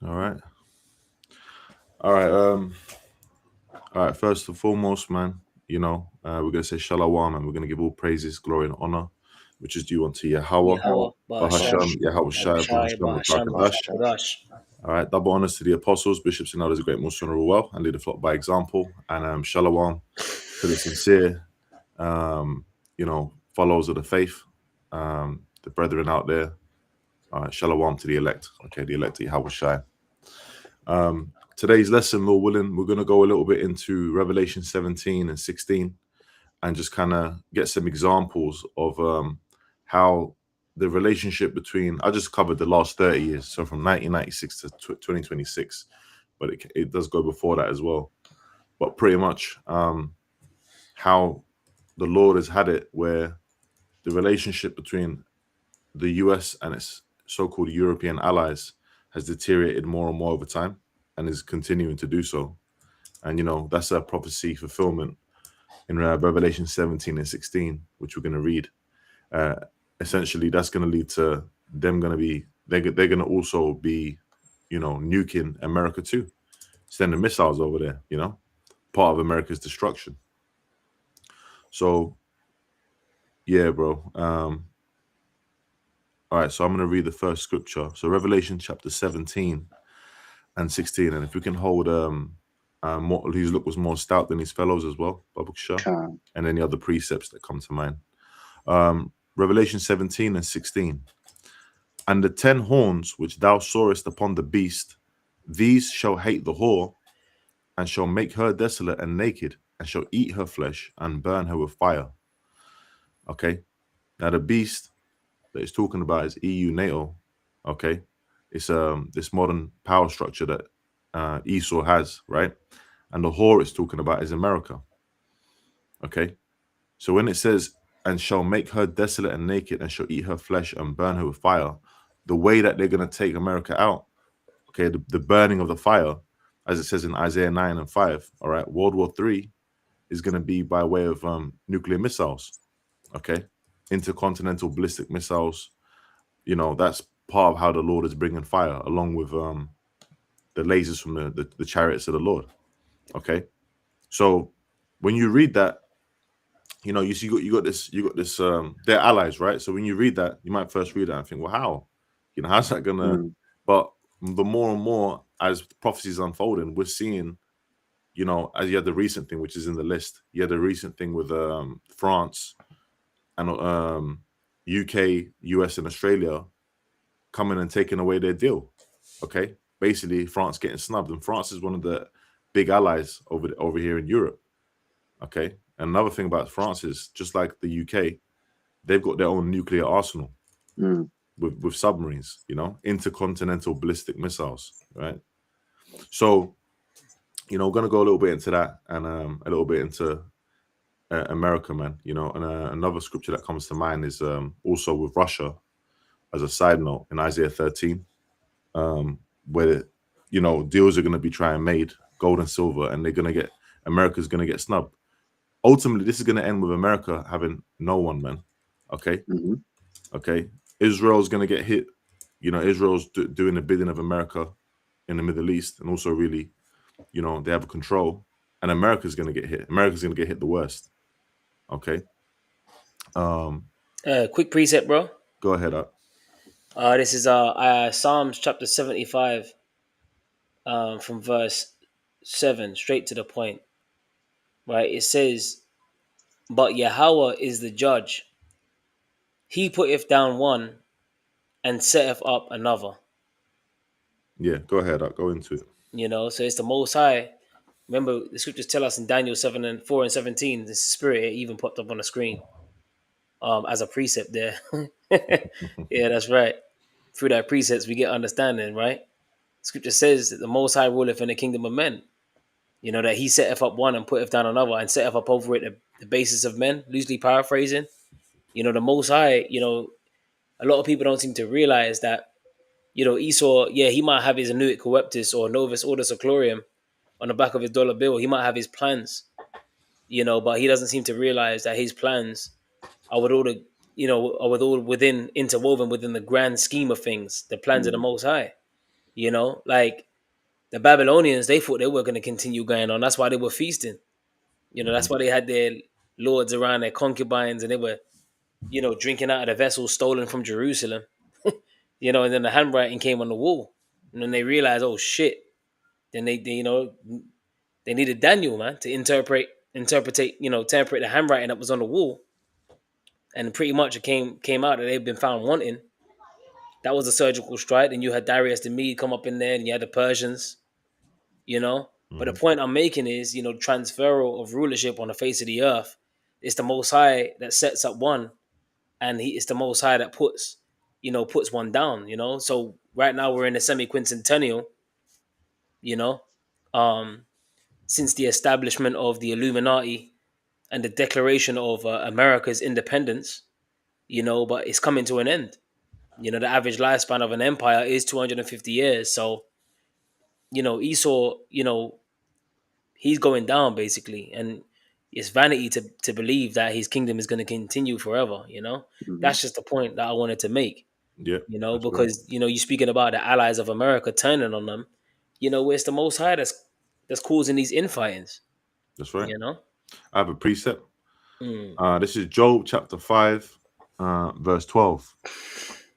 All right. All right. All right. First and foremost, man, we're gonna say Shalom, and we're gonna give all praises, glory, and honor, which is due unto Yahweh, Yahweh, Bahasham, Bahasham, Yahweh Shai, Yahushai, Bahasham, Bahasham, Rakadash. Kodash. All right. Double honors to the apostles, bishops, and others, great Muslim rule well, and lead the flock by example. And Shalom to the sincere, followers of the faith, the brethren out there. Shalom to the elect. Okay, the elect of Yahweh Shai. Today's lesson, Lord willing, we're going to go a little bit into Revelation 17 and 16 and just kind of get some examples of how the relationship between, I just covered the last 30 years, so from 1996 to 2026, but it does go before that as well. But pretty much how the Lord has had it where the relationship between the US and its so-called European allies has deteriorated more and more over time and is continuing to do so. And, that's a prophecy fulfillment in Revelation 17 and 16, which we're going to read. Essentially, that's going to lead to them going to be, they're going to also be, nuking America too, sending missiles over there, part of America's destruction. So, yeah, bro. All right, so I'm going to read the first scripture. So Revelation chapter 17 and 16. And if we can hold whose look was more stout than his fellows as well, Babu Shah, and any other precepts that come to mind. Revelation 17 and 16. And the 10 horns which thou sawest upon the beast, these shall hate the whore, and shall make her desolate and naked, and shall eat her flesh, and burn her with fire. Okay, now the beast that it's talking about is EU NATO. Okay, it's this modern power structure that Esau has, right? And the whore it's talking about is America. Okay, so when it says, and shall make her desolate and naked, and shall eat her flesh and burn her with fire, the way that they're going to take America out, okay, the burning of the fire, as it says in Isaiah 9 and 5, all right, World War III is going to be by way of nuclear missiles, okay, intercontinental ballistic missiles. That's part of how the Lord is bringing fire, along with the lasers from the chariots of the Lord. Okay, so when you read that, you see you got this they're allies, right? So when you read that, you might first read that and think, well, how, how's that gonna? But the more and more as prophecies unfolding, we're seeing, as you had the recent thing, which is in the list, you had the recent thing with France and UK, US, and Australia coming and taking away their deal. Okay, basically France getting snubbed, and France is one of the big allies over here in Europe. Okay, and another thing about France is, just like the UK, they've got their own nuclear arsenal with submarines, intercontinental ballistic missiles, right? So, we're going to go a little bit into that, and a little bit into America, man. And another scripture that comes to mind is also with Russia, as a side note, in Isaiah 13, where deals are going to be trying made, gold and silver, and America's going to get snubbed. Ultimately, this is going to end with America having no one, man. Okay, okay. Israel's going to get hit. Israel's doing the bidding of America in the Middle East, and also really, they have control, and America's going to get hit. America's going to get hit the worst. Okay. Quick precept, bro. Go ahead. This is Psalms chapter 75, from verse 7, straight to the point. Right? It says, but Yahweh is the judge. He putteth down one and setteth up another. Yeah, go ahead. I'll go into it. So it's the Most High. Remember, the scriptures tell us in Daniel 4 and 17, the spirit, it even popped up on the screen as a precept there. Yeah, that's right. Through that precepts, we get understanding, right? Scripture says that the Most High ruleth in the kingdom of men. That he setteth up one and putteth down another, and setteth up over it the basis of men, loosely paraphrasing. The Most High, a lot of people don't seem to realize that, Esau, yeah, he might have his Annuit Coeptus or Novus Ordo Seclorum on the back of his dollar bill. He might have his plans, but he doesn't seem to realize that his plans are with all the, are with all interwoven within the grand scheme of things, the plans of the Most High. You know, like the Babylonians, they thought they were going to continue going on. That's why they were feasting. You know, that's why they had their lords around, their concubines, and they were, you know, drinking out of the vessels stolen from Jerusalem. You know, and then the handwriting came on the wall, and then they realized, oh shit. Then they you know, they needed Daniel, man, to interpret, you know, interpret the handwriting that was on the wall, and pretty much it came out that they've been found wanting. That was a surgical strike. And you had Darius the Mede come up in there, and you had the Persians, you know. But the point I'm making is, you know, transferal of rulership on the face of the earth. It's the Most High that sets up one, and it's the Most High that puts one down, you know. So right now we're in the semi-quincentennial, you know, since the establishment of the Illuminati and the declaration of America's independence, you know, but it's coming to an end. You know, the average lifespan of an empire is 250 years. So, you know, Esau, you know, he's going down basically. And it's vanity to believe that his kingdom is going to continue forever, you know? That's just the point that I wanted to make, Yeah. you know, because, you know, you're speaking about the allies of America turning on them, you know, it's the Most High that's causing these infightings. That's right. You know? I have a precept. This is Job chapter 5, verse 12.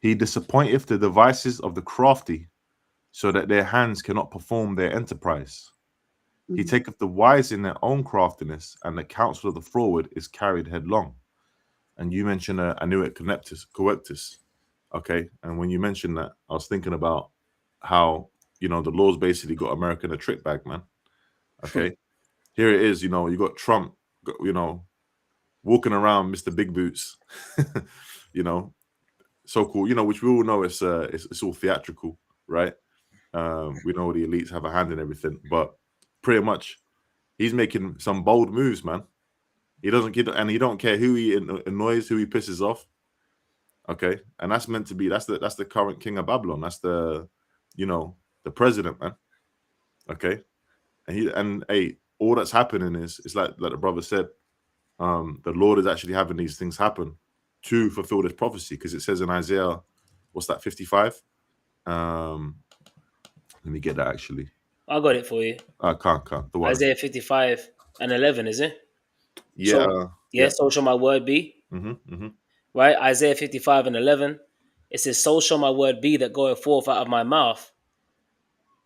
He disappointeth the devices of the crafty, so that their hands cannot perform their enterprise. He taketh the wise in their own craftiness, and the counsel of the froward is carried headlong. And you mentioned Anuit Coeptus. Okay. And when you mentioned that, I was thinking about how, you know, the Lord's basically got America in a trick bag, man. Okay. Here it is, you know, you got Trump, you know, walking around Mr. Big Boots, you know, so cool, you know, which we all know it's all theatrical, right? We know the elites have a hand in everything, but pretty much he's making some bold moves, man. He doesn't get, and he don't care who he annoys, who he pisses off. Okay, and that's meant to be that's the current king of Babylon. That's the, you know, the president, man. Okay, and hey, all that's happening is like the brother said, the Lord is actually having these things happen to fulfill this prophecy, because it says in Isaiah, what's that, 55? Let me get that actually. I got it for you. Can't. The one. Isaiah 55 and 11, is it? Yeah. So shall my word be. Right? Isaiah 55 and 11. It says, so shall my word be that goeth forth out of my mouth.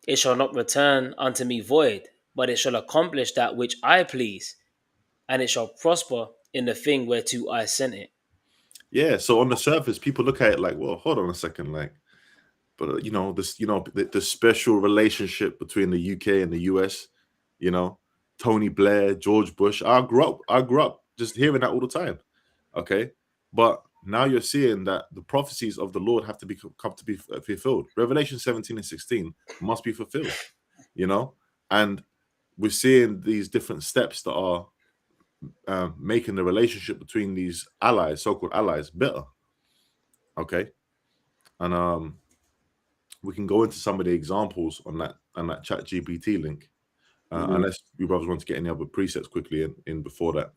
It shall not return unto me void, but it shall accomplish that which I please, and it shall prosper in the thing whereto I sent it. Yeah. So on the surface, people look at it like, well, hold on a second, like, but you know, this, you know, the special relationship between the UK and the US, you know, Tony Blair, George Bush. I grew up just hearing that all the time. Okay, but now you're seeing that the prophecies of the Lord have to come to be fulfilled. Revelation 17 and 16 must be fulfilled, you know, and we're seeing these different steps that are making the relationship between these allies, so-called allies, better. Okay, and we can go into some of the examples on that chat GPT link, unless you brothers want to get any other presets quickly in before that.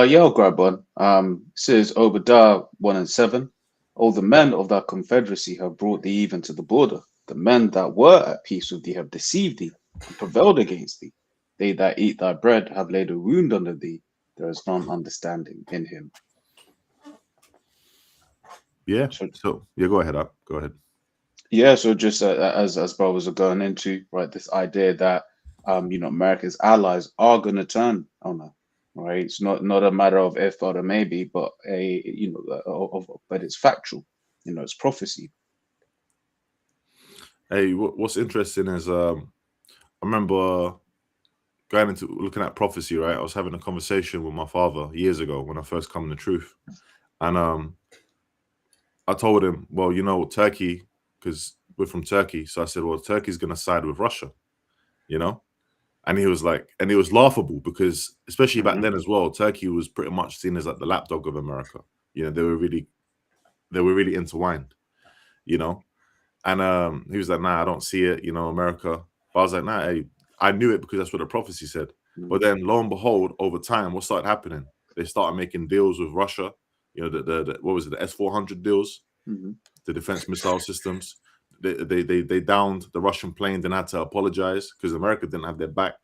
Yeah, I'll grab one. Says Obadiah 1 and 7. All the men of thy confederacy have brought thee even to the border. The men that were at peace with thee have deceived thee and prevailed against thee. They that eat thy bread have laid a wound under thee. There is none understanding in him. Yeah. So yeah, go ahead. Go ahead. Yeah. So just as brothers are going into, right, this idea that you know, America's allies are going to turn on her. Right, it's not a matter of if or maybe, but but it's factual. You know, it's prophecy. Hey, what's interesting is I remember going into looking at prophecy. Right, I was having a conversation with my father years ago when I first come to truth, and I told him, well, you know, Turkey, because we're from Turkey, so I said, well, Turkey's going to side with Russia, you know. And he was like, and it was laughable because, especially back then as well, Turkey was pretty much seen as like the lapdog of America. You know, they were really intertwined, you know. And he was like, nah, I don't see it, you know, America. But I was like, nah, I knew it because that's what the prophecy said. But then lo and behold, over time, what started happening? They started making deals with Russia. You know, the what was it, the S-400 deals, the defense missile systems. they downed the Russian planes and had to apologize because America didn't have their back,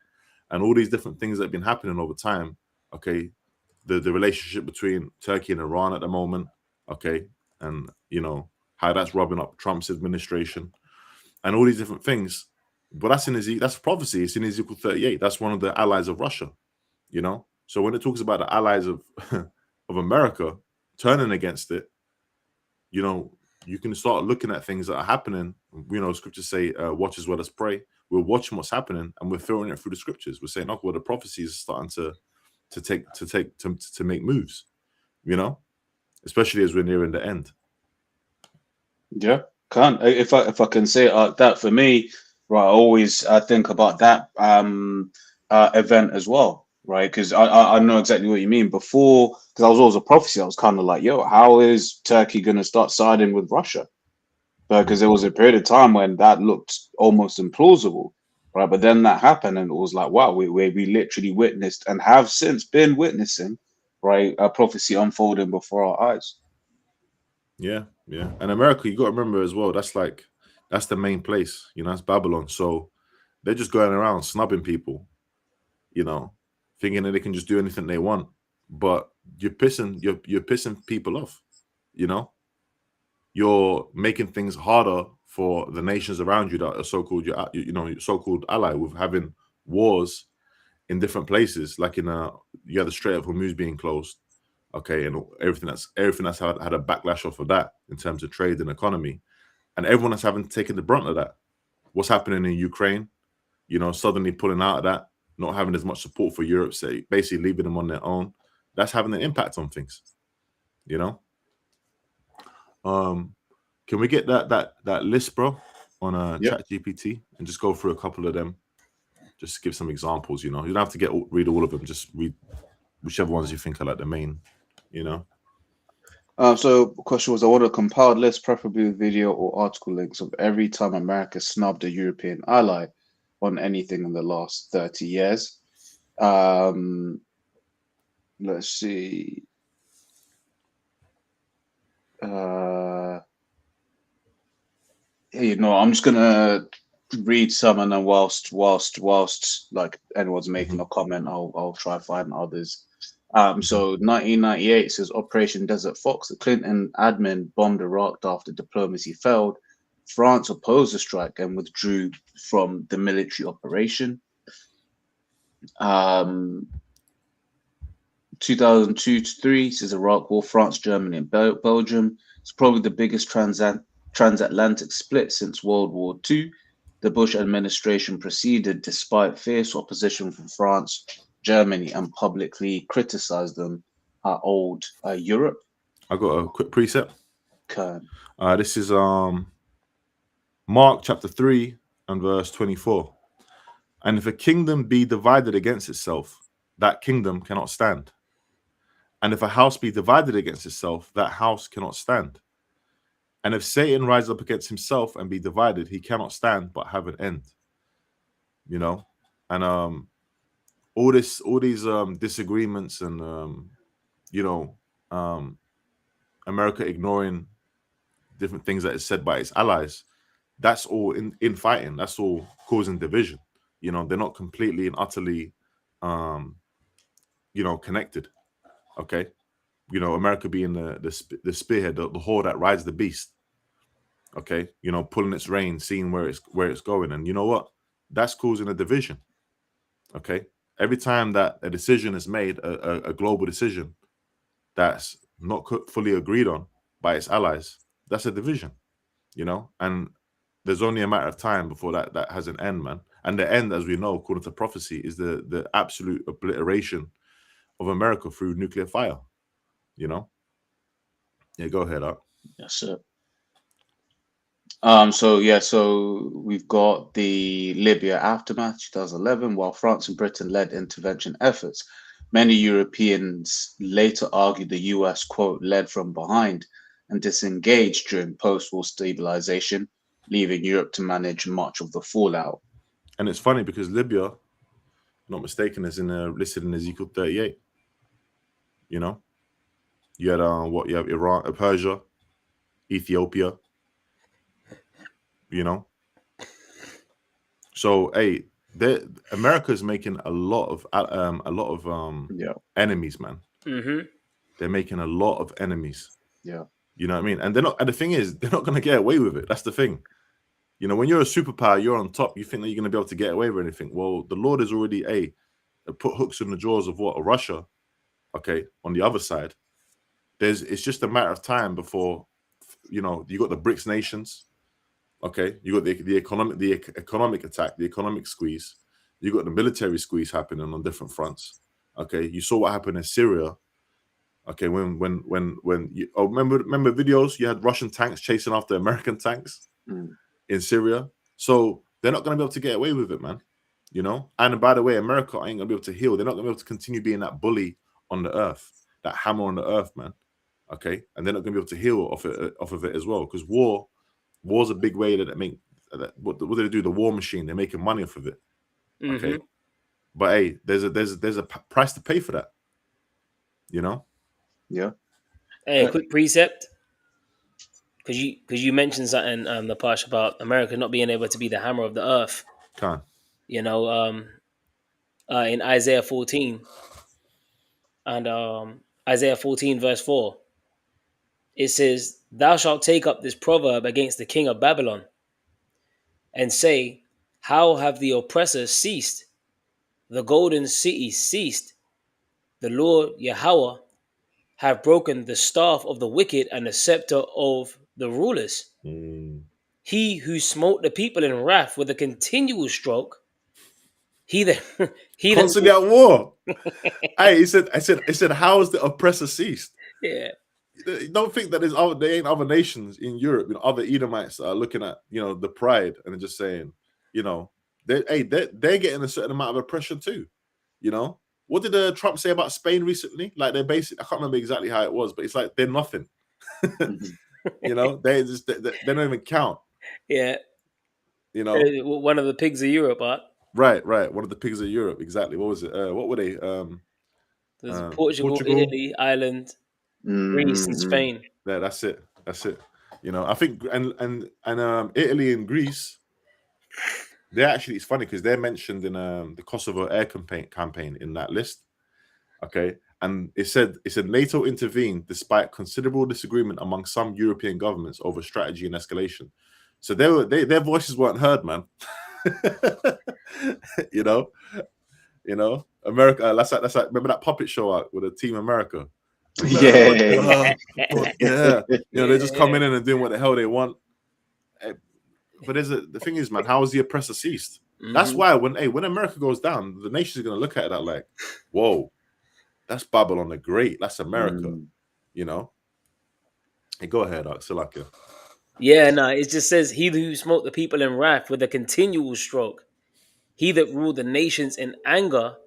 and all these different things that have been happening over time. Okay, the relationship between Turkey and Iran at the moment. Okay, and how that's rubbing up Trump's administration, and all these different things. But that's prophecy. It's in Ezekiel 38. That's one of the allies of Russia. So when it talks about the allies of of America turning against it, you can start looking at things that are happening. Scriptures say, watch as well as pray. We're watching what's happening and we're filtering it through the scriptures. We're saying, well, the prophecies are starting to make moves, especially as we're nearing the end. Yeah, if I can say it like that, for me, right, I think about that event as well, right? Because I know exactly what you mean. Before, because I was always a prophecy, I was kind of like, yo, how is Turkey going to start siding with Russia? Because there was a period of time when that looked almost implausible, right? But then that happened, and it was like, wow, we literally witnessed and have since been witnessing, right, a prophecy unfolding before our eyes. Yeah. And America, you got to remember as well, that's the main place, that's Babylon. So they're just going around snubbing people, thinking that they can just do anything they want. But you're pissing people off, You're making things harder for the nations around you that are so-called your so-called ally, with having wars in different places, like you have the Strait of Hormuz being closed. Okay, and everything that's had a backlash off of that in terms of trade and economy, and everyone that's having taken the brunt of that. What's happening in Ukraine, suddenly pulling out of that, not having as much support for Europe, say basically leaving them on their own. That's having an impact on things, Can we get that list, bro, on ChatGPT and just go through a couple of them, just to give some examples? You don't have to read all of them. Just read whichever ones you think are like the main. So the question was, I want a compiled list, preferably with video or article links, of every time America snubbed a European ally on anything in the last 30 years. Let's see. I'm just gonna read some, and then whilst like anyone's making a comment, I'll try to find others. So 1998 says Operation Desert Fox. The Clinton admin bombed Iraq after diplomacy failed. France opposed the strike and withdrew from the military operation. 2002 to 3 says Iraq War, France, Germany, and Belgium. It's probably the biggest transatlantic split since World War II. The Bush administration proceeded despite fierce opposition from France, Germany, and publicly criticized them old Europe. I got a quick precept. Okay. This is Mark chapter 3 and verse 24. And if a kingdom be divided against itself, that kingdom cannot stand. And if a house be divided against itself, that house cannot stand. And if Satan rise up against himself and be divided, he cannot stand but have an end. And all these disagreements and America ignoring different things that is said by its allies, that's all in fighting. That's all causing division. They're not completely and utterly connected. Okay, America being the spearhead, the whore that rides the beast. Okay, pulling its rein, seeing where it's going, and you know what? That's causing a division. Okay, every time that a decision is made, a global decision that's not fully agreed on by its allies, that's a division. And there's only a matter of time before that has an end, man. And the end, as we know, according to prophecy, is the absolute obliteration of America through nuclear fire. Yeah, go ahead, Art. Yes, sir. So we've got the Libya aftermath, 2011. While France and Britain led intervention efforts, many Europeans later argued the US, quote, led from behind and disengaged during post-war stabilization, leaving Europe to manage much of the fallout. And it's funny because Libya, not mistaken, is listed in Ezekiel 38. You had you have Iran, Persia, Ethiopia. You know. So hey, America's making a lot of enemies, man. Mm-hmm. They're making a lot of enemies. Yeah. You know what I mean? And they're not. And the thing is, they're not going to get away with it. That's the thing. You know, when you're a superpower, you're on top. You think that you're going to be able to get away with anything. Well, the Lord has already put hooks in the jaws of Russia. Okay, on the other side, it's just a matter of time before, you know, you got the BRICS nations. Okay, you got the economic attack, the economic squeeze. You got the military squeeze happening on different fronts. Okay, you saw what happened in Syria. Okay, when you remember videos, you had Russian tanks chasing after American tanks in Syria. So they're not going to be able to get away with it, man. You know. And by the way, America ain't going to be able to heal. They're not going to be able to continue being that bully on the earth, that hammer on the earth, man. Okay, and they're not going to be able to heal off of it as well, because war's a big way that what do they do? The war machine, they're making money off of it. Okay, but hey, there's a price to pay for that. You know. Yeah. Hey, a quick precept, because you mentioned something the Pash about America not being able to be the hammer of the earth. You know, in Isaiah 14 and Isaiah 14 verse 4, it says, "Thou shalt take up this proverb against the king of Babylon, and say, How have the oppressors ceased? The golden city ceased. The Lord Yahweh have broken the staff of the wicked and the scepter of the rulers. He who smote the people in wrath with a continual stroke, he that constantly at war." Hey, he said, "How has the oppressor ceased?" Yeah. Don't think that there ain't other nations in Europe, you know, other Edomites that are looking at, you know, the pride and they're just saying, you know, they're getting a certain amount of oppression too. You know, what did Trump say about Spain recently? Like, they're basically, I can't remember exactly how it was, but it's like they're nothing. You know, they don't even count. Yeah. You know, one of the pigs of Europe, huh? Right. One of the pigs of Europe. Exactly. What was it? What were they? There's Portugal, Italy, Ireland, Greece, and Spain. Yeah, that's it. You know, I think and Italy and Greece, it's funny because they're mentioned in the Kosovo air campaign in that list. Okay, and it said NATO intervened despite considerable disagreement among some European governments over strategy and escalation. So their voices weren't heard, man. You know, America. That's like remember that puppet show out with Team America. Yeah. You know, they're just coming in and doing what the hell they want. But the thing is, man, how has the oppressor ceased? That's why when America goes down, the nation's gonna look at that like, whoa, that's Babylon the Great. That's America. You know. Hey, go ahead, Salaka. Yeah, no, it just says, "He who smote the people in wrath with a continual stroke, he that ruled the nations in anger,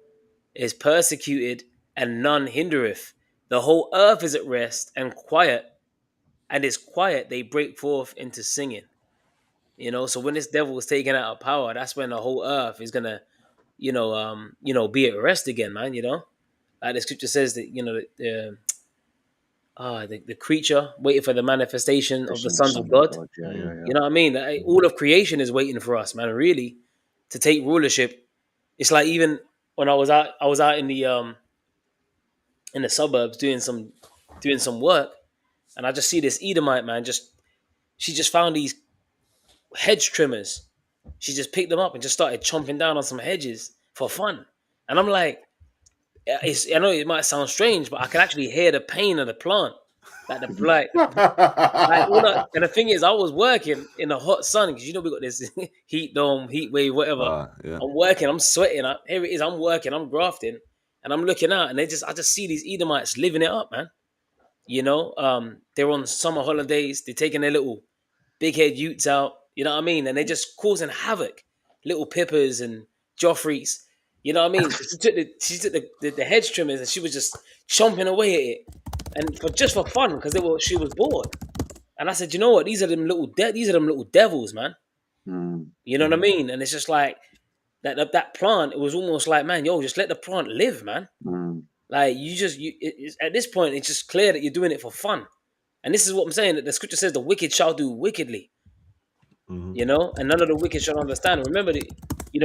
is persecuted, and none hindereth. The whole earth is at rest and quiet, and is quiet. They break forth into singing." You know, so when this devil is taken out of power, that's when the whole earth is gonna, be at rest again, man. You know, like the scripture says that, you know, the creature waiting for the manifestation of the sons of God. Yeah. You know what I mean? All of creation is waiting for us, man. Really, to take rulership. It's like, even when I was out in the suburbs doing some work, and I just see this Edomite, man. She just found these hedge trimmers. She just picked them up and just started chomping down on some hedges for fun. And I'm like, I know it might sound strange, but I can actually hear the pain of the plant. And the thing is, I was working in the hot sun because, you know, we got this heat dome, heat wave, whatever. Yeah. I'm working, I'm sweating. Here it is, I'm working, I'm grafting, and I'm looking out, and I just see these Edomites living it up, man. You know, they're on summer holidays. They're taking their little big head utes out. You know what I mean? And they're just causing havoc. Little Pippers and Joffreys. You know what I mean? She took the hedge trimmers and she was just chomping away at it, and just for fun, because she was bored. And I said, you know what? These are them little devils, man. You know what I mean? And it's just like that plant. It was almost like, man, yo, just let the plant live, man. Like, at this point, it's just clear that you're doing it for fun. And this is what I'm saying, that the scripture says the wicked shall do wickedly. You know, and none of the wicked shall understand. Remember,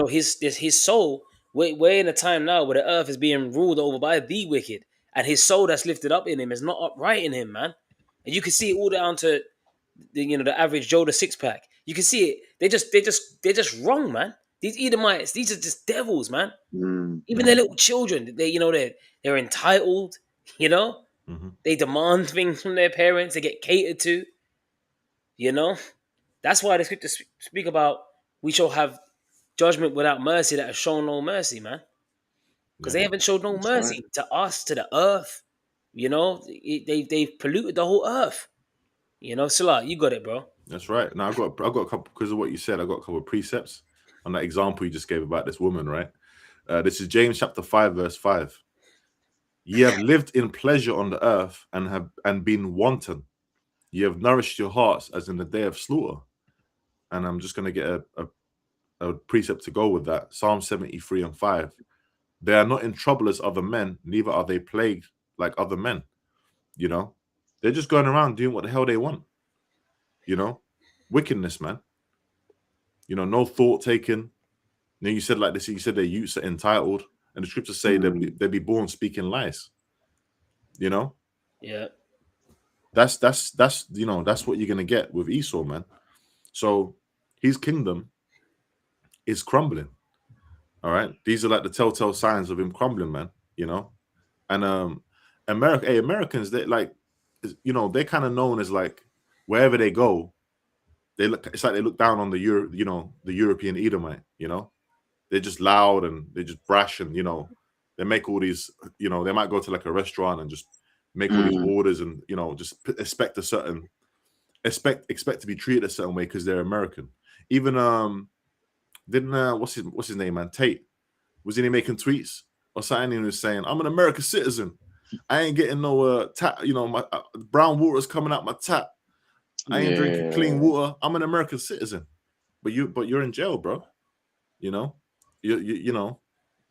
his soul. We're in a time now where the earth is being ruled over by the wicked, and his soul that's lifted up in him is not upright in him, man. And you can see it all down to the average Joe the six pack. You can see it. They're just wrong, man. These Edomites, these are just devils, man. Even their little children, they're entitled. You know, they demand things from their parents. They get catered to. You know, that's why the scriptures speak about we shall have judgment without mercy that has shown no mercy, man. Because they haven't showed no mercy to us, to the earth. You know, they've polluted the whole earth. You know, Salah, you got it, bro. That's right. Now I got a couple, because of what you said. I got a couple of precepts on that example you just gave about this woman, right? This is James chapter 5, verse 5. Ye have lived in pleasure on the earth and been wanton. Ye have nourished your hearts as in the day of slaughter. And I'm just going to get a precept to go with that. Psalm 73 and 5. They are not in trouble as other men, neither are they plagued like other men. You know, they're just going around doing what the hell they want. You know, wickedness, man. You know, no thought taken. Then you said like this. You said their youths are entitled, and the scriptures say they'll be born speaking lies. You know, yeah. That's you know, that's what you're gonna get with Esau, man. So his kingdom is crumbling. All right, these are like the telltale signs of him crumbling, man. You know, and Americans, they like, you know, they're kind of known as like wherever they go, it's like they look down on the European Edomite. You know, they're just loud and they're just brash, and you know, they make all these, you know, they might go to like a restaurant and just make all these orders, and you know, just expect to be treated a certain way because they're American. Even what's his name, man? Tate, wasn't he making tweets or something? He was saying, "I'm an American citizen. I ain't getting no tap. You know, my brown water is coming out my tap. I ain't drinking clean water. I'm an American citizen." But you're in jail, bro. You know, you know,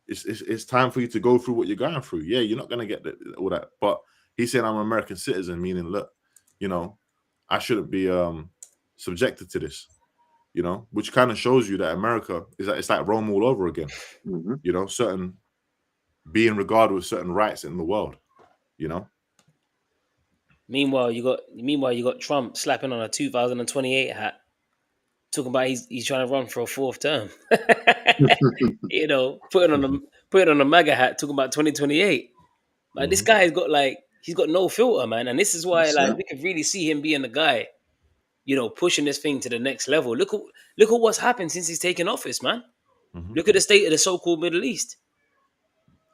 it's time for you to go through what you're going through. Yeah, you're not gonna get all that. But he's saying I'm an American citizen, meaning, look, you know, I shouldn't be subjected to this. You know, which kind of shows you that America it's like Rome all over again. You know, being regarded with certain rights in the world. You know. Meanwhile, you got Trump slapping on a 2028 hat, talking about he's trying to run for a fourth term. You know, put it on a MAGA hat, talking about 2028. Like this guy he's got no filter, man, and this is why we could really see him being the guy, you know, pushing this thing to the next level. Look at what's happened since he's taken office, man. Look at the state of the so-called Middle East.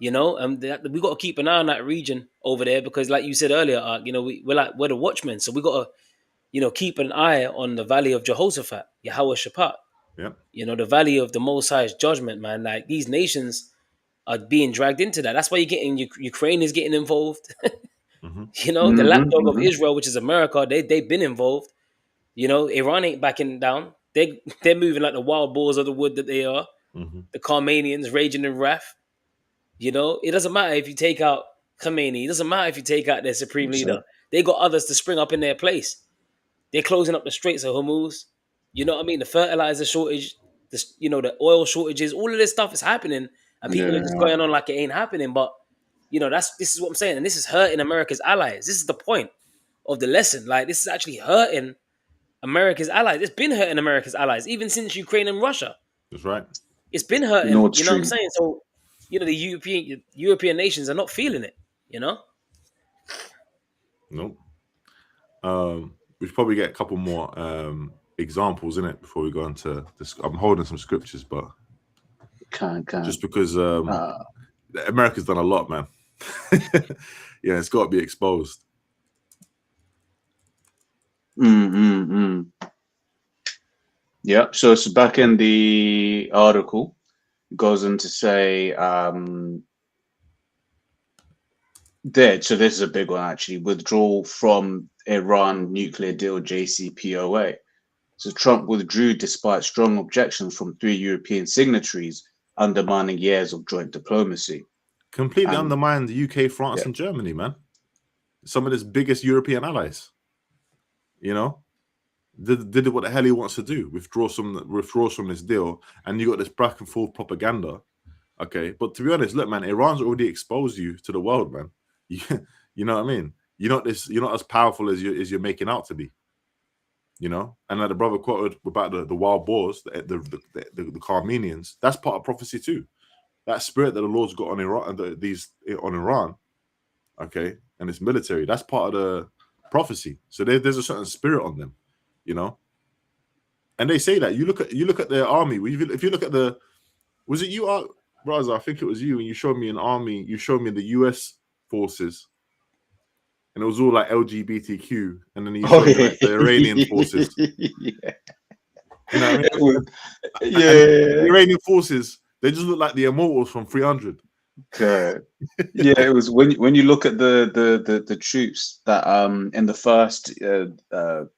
You know, and we got to keep an eye on that region over there because, like you said earlier, you know, we're the watchmen, so we got to, you know, keep an eye on the valley of Jehoshaphat, Yahweh Shaphat. Yeah. You know, the valley of the Most High's judgment, man. Like these nations are being dragged into that. That's why you're getting Ukraine is getting involved. You know, the lapdog of Israel, which is America, they've been involved. You know, Iran ain't backing down. They're moving like the wild boars of the wood that they are. The Khameneians raging in wrath. You know, it doesn't matter if you take out Khamenei. It doesn't matter if you take out their supreme leader. They got others to spring up in their place. They're closing up the Straits of Hormuz. You know what I mean? The fertilizer shortage, the oil shortages, all of this stuff is happening, and people are just going on like it ain't happening. But you know, this is what I'm saying, and this is hurting America's allies. This is the point of the lesson. Like this is actually hurting America's allies. It's been hurting America's allies even since Ukraine and Russia. That's right. It's been hurting. You know what I'm saying? So, you know, the European nations are not feeling it. You know. Nope. We should probably get a couple more examples in it before we go into this. I'm holding some scriptures, but just because America's done a lot, man. Yeah, it's got to be exposed. Yeah, so it's back in the article. It goes on to say so this is a big one actually. Withdrawal from Iran nuclear deal JCPOA. So Trump withdrew despite strong objections from 3 European signatories, undermining years of joint diplomacy. Completely undermined the UK, France, and Germany, man. Some of his biggest European allies. You know, did what the hell he wants to do, withdraws from this deal, and you got this back and forth propaganda. Okay, but to be honest, look, man, Iran's already exposed you to the world, man. You know what I mean? You're not as powerful as you're making out to be. You know, and like the brother quoted about the wild boars, the Carmenians. That's part of prophecy too. That spirit that the Lord's got on Iran, on Iran, okay, and its military. That's part of the prophecy. So there's a certain spirit on them, you know. And they say that you look at their army. If you look at was it you, Raza? I think it was you, and you showed me an army. You showed me the U.S. forces. And it was all like LGBTQ, and then you saw like the Iranian forces. Yeah. You know what I mean? Yeah. The Iranian forces, they just look like the Immortals from 300. Yeah, it was when you look at the troops that in the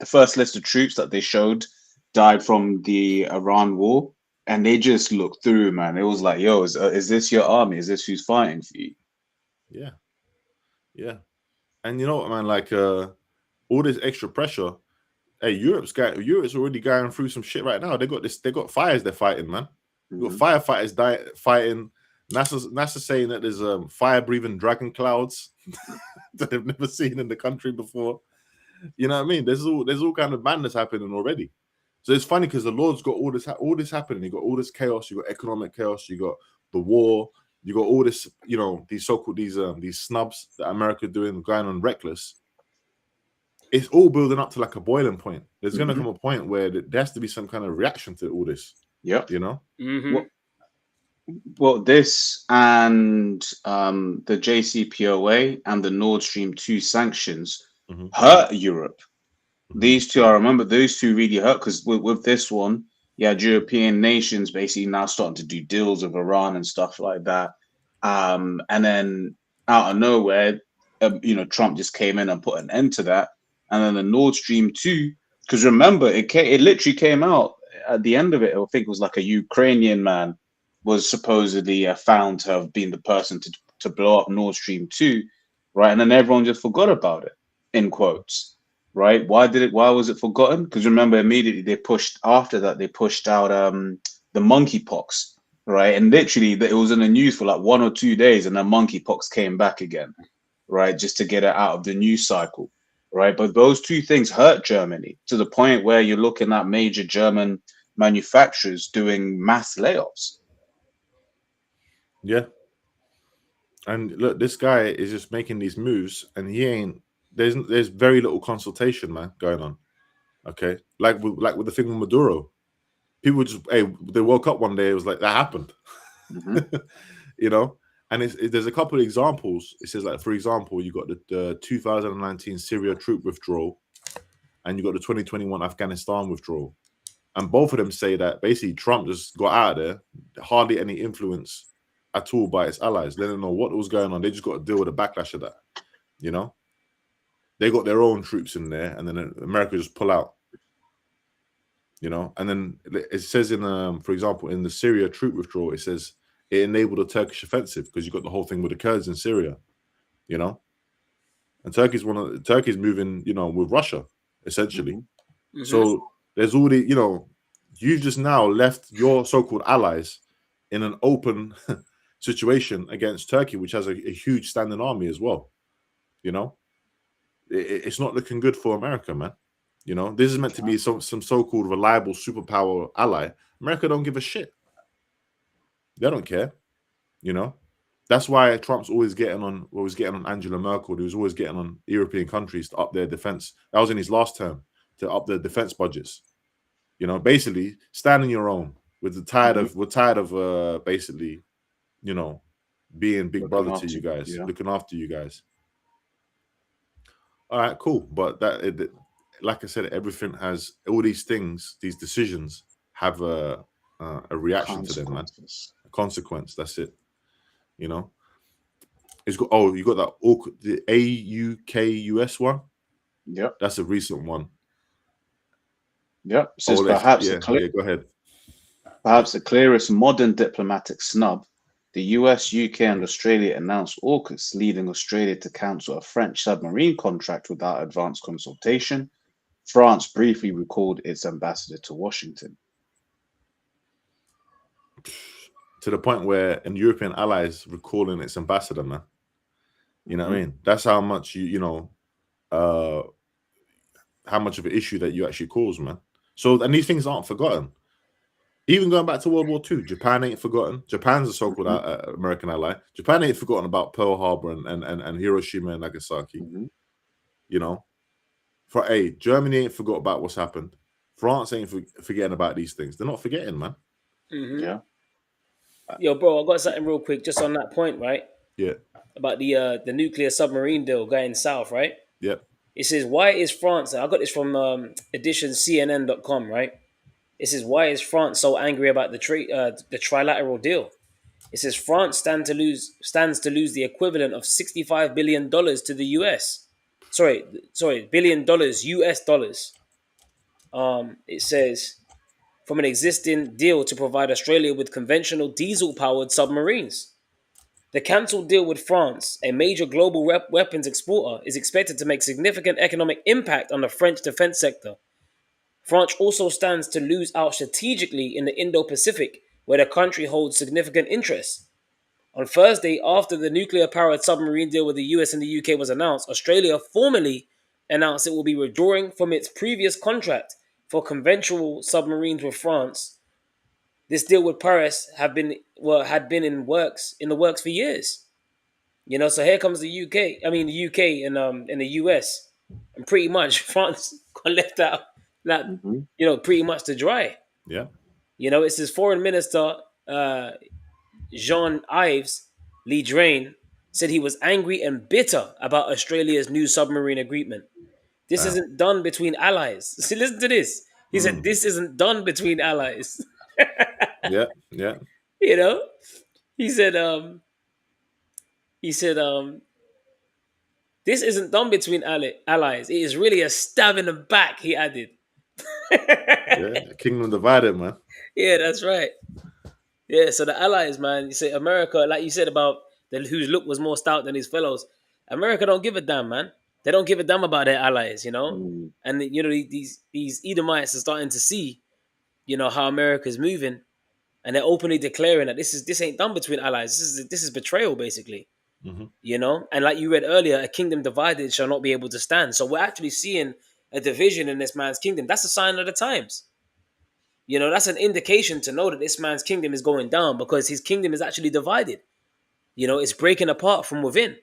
first list of troops that they showed died from the Iran war, and they just looked through, man. It was like, yo, is this your army? Is this who's fighting for you? Yeah. And you know what, man? Like all this extra pressure. Hey, Europe's already going through some shit right now. They got fires they're fighting, man. They got firefighters fighting. NASA saying that there's fire-breathing dragon clouds that they've never seen in the country before. You know what I mean? There's all kind of madness happening already. So it's funny because the Lord's got all this happening. You got all this chaos. You got economic chaos. You got the war. You got all this, you know, these so-called these snubs that America doing, going on reckless. It's all building up to like a boiling point. There's going to come a point where there has to be some kind of reaction to all this. Yeah, you know. Well, this and the JCPOA and the Nord Stream 2 sanctions hurt Europe. These two, I remember those two really hurt because with this one, you had European nations basically now starting to do deals with Iran and stuff like that. And then out of nowhere, Trump just came in and put an end to that. And then the Nord Stream 2, because remember, it literally came out at the end of it. I think it was like a Ukrainian man was supposedly found to have been the person to blow up Nord Stream 2, right? And then everyone just forgot about it, in quotes, right? Why was it forgotten? Because remember, immediately they pushed out the monkeypox, right? And literally it was in the news for like 1 or 2 days, and then monkeypox came back again, right? Just to get it out of the news cycle, right? But those two things hurt Germany to the point where you're looking at major German manufacturers doing mass layoffs. Yeah. And look, this guy is just making these moves, and there's very little consultation, man, going on. Okay, like with the thing with Maduro, people they woke up one day, it was like that happened, you know. And there's a couple of examples. It says, like, for example, you got the 2019 Syria troop withdrawal, and you got the 2021 Afghanistan withdrawal, and both of them say that basically Trump just got out of there, hardly any influence at all by its allies. They don't know what was going on. They just got to deal with the backlash of that. You know, they got their own troops in there, and then America just pull out. You know, and then it says in, for example, in the Syria troop withdrawal, it says it enabled a Turkish offensive because you got the whole thing with the Kurds in Syria. You know, and Turkey's moving, you know, with Russia essentially. So there's all the, you know, you've just now left your so-called allies in an open situation against Turkey, which has a huge standing army as well. You know, it's not looking good for America, man. You know, this is meant to be some so-called reliable superpower ally. America don't give a shit. They don't care. You know, that's why Trump's always getting on. Well, was getting on Angela Merkel. He was always getting on European countries to up their defense. That was in his last term, to up their defense budgets. You know, basically stand on your own. We're tired of basically, you know, being big brother to you guys, looking after you guys. All right, cool. But like I said, everything has all these things, these decisions have a reaction to them, man. A consequence. That's it. You know, it's got. Oh, you got the AUKUS one. Yeah, that's a recent one. Yeah, so go ahead. Perhaps the clearest modern diplomatic snub. The US, UK, and Australia announced AUKUS, leading Australia to cancel a French submarine contract without advance consultation. France briefly recalled its ambassador to Washington. To the point where an European allies recalling its ambassador, man. You know what I mean? That's how much how much of an issue that you actually cause, man. So, and these things aren't forgotten. Even going back to World War II, Japan ain't forgotten. Japan's a so-called American ally. Japan ain't forgotten about Pearl Harbor and Hiroshima and Nagasaki. You know, Germany ain't forgot about what's happened. France ain't forgetting about these things. They're not forgetting, man. Yeah. Yo, bro, I got something real quick just on that point, right? Yeah. About the nuclear submarine deal going south, right? Yeah. It says, why is France, I got this from edition CNN.com, right? It says, why is France so angry about the trilateral deal? It says France stands to lose the equivalent of $65 billion to the US. Sorry, $1 billion US dollars. It says, from an existing deal to provide Australia with conventional diesel-powered submarines. The cancelled deal with France, a major global weapons exporter, is expected to make significant economic impact on the French defense sector. France also stands to lose out strategically in the Indo-Pacific, where the country holds significant interests. On Thursday, after the nuclear-powered submarine deal with the US and the UK was announced, Australia formally announced it will be withdrawing from its previous contract for conventional submarines with France. This deal with Paris had been in the works for years. You know, so here comes the UK. I mean, the UK and the US, and pretty much France got left out, pretty much to dry. Yeah. You know, it's his foreign minister, Jean-Yves Le Drian, said he was angry and bitter about Australia's new submarine agreement. This isn't done between allies. See, listen to this. He said, this isn't done between allies. Yeah. You know? He said, this isn't done between allies. It is really a stab in the back, he added. Yeah, kingdom divided, man. Yeah, that's right. Yeah, so the allies, man, you say America, like you said about whose look was more stout than his fellows. America don't give a damn, man. They don't give a damn about their allies, you know? And, you know, these Edomites are starting to see, you know, how America's moving. And they're openly declaring that this ain't done between allies. This is betrayal, basically. You know? And like you read earlier, a kingdom divided shall not be able to stand. So we're actually seeing a division in this man's kingdom. That's a sign of the times. You know, that's an indication to know that this man's kingdom is going down because his kingdom is actually divided. You know, it's breaking apart from within.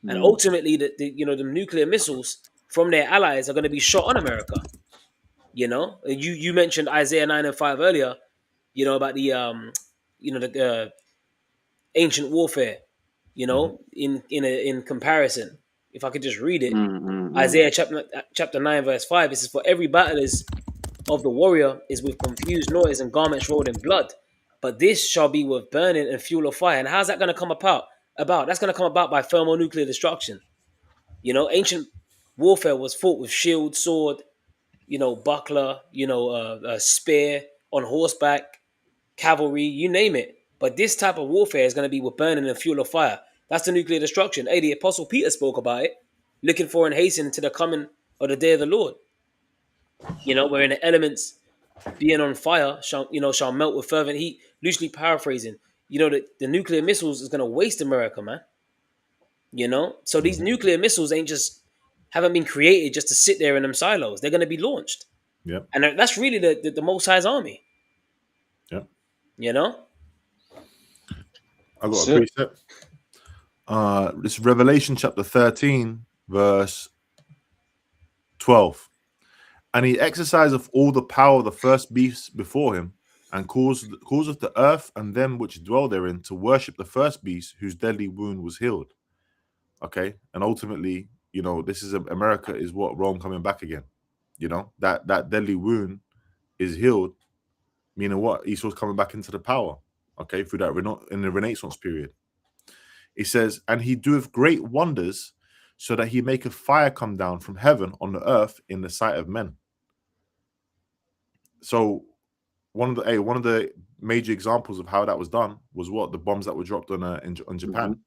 And ultimately, the nuclear missiles from their allies are going to be shot on America. You know, you mentioned Isaiah 9:5 earlier, you know, about the ancient warfare, you know, in comparison. If I could just read it, Isaiah chapter 9 verse 5, it says, for every battle of the warrior is with confused noise and garments rolled in blood, but this shall be with burning and fuel of fire. And how's that going to come about? That's going to come about by thermonuclear destruction. You know, ancient warfare was fought with shield, sword, you know, buckler, you know, spear, on horseback, cavalry, you name it. But this type of warfare is going to be with burning and fuel of fire. That's the nuclear destruction. Hey, the Apostle Peter spoke about it, looking for and hastening to the coming of the day of the Lord. You know, wherein the elements being on fire shall melt with fervent heat. Loosely paraphrasing, you know, the nuclear missiles is going to waste America, man. You know, so these nuclear missiles haven't been created just to sit there in them silos. They're going to be launched. Yeah. And that's really the Most High's army. Yeah. You know? I got a precept. This is Revelation chapter 13, verse 12. And he exerciseth all the power of the first beast before him, and causeth the earth and them which dwell therein to worship the first beast whose deadly wound was healed. Okay, and ultimately, you know, this is America is what Rome coming back again. You know, that deadly wound is healed, meaning what? Esau's coming back into the power. Okay, through that in the Renaissance period. It says, and he doeth great wonders, so that he maketh fire come down from heaven on the earth in the sight of men. So one of the major examples of how that was done was what the bombs that were dropped on Japan.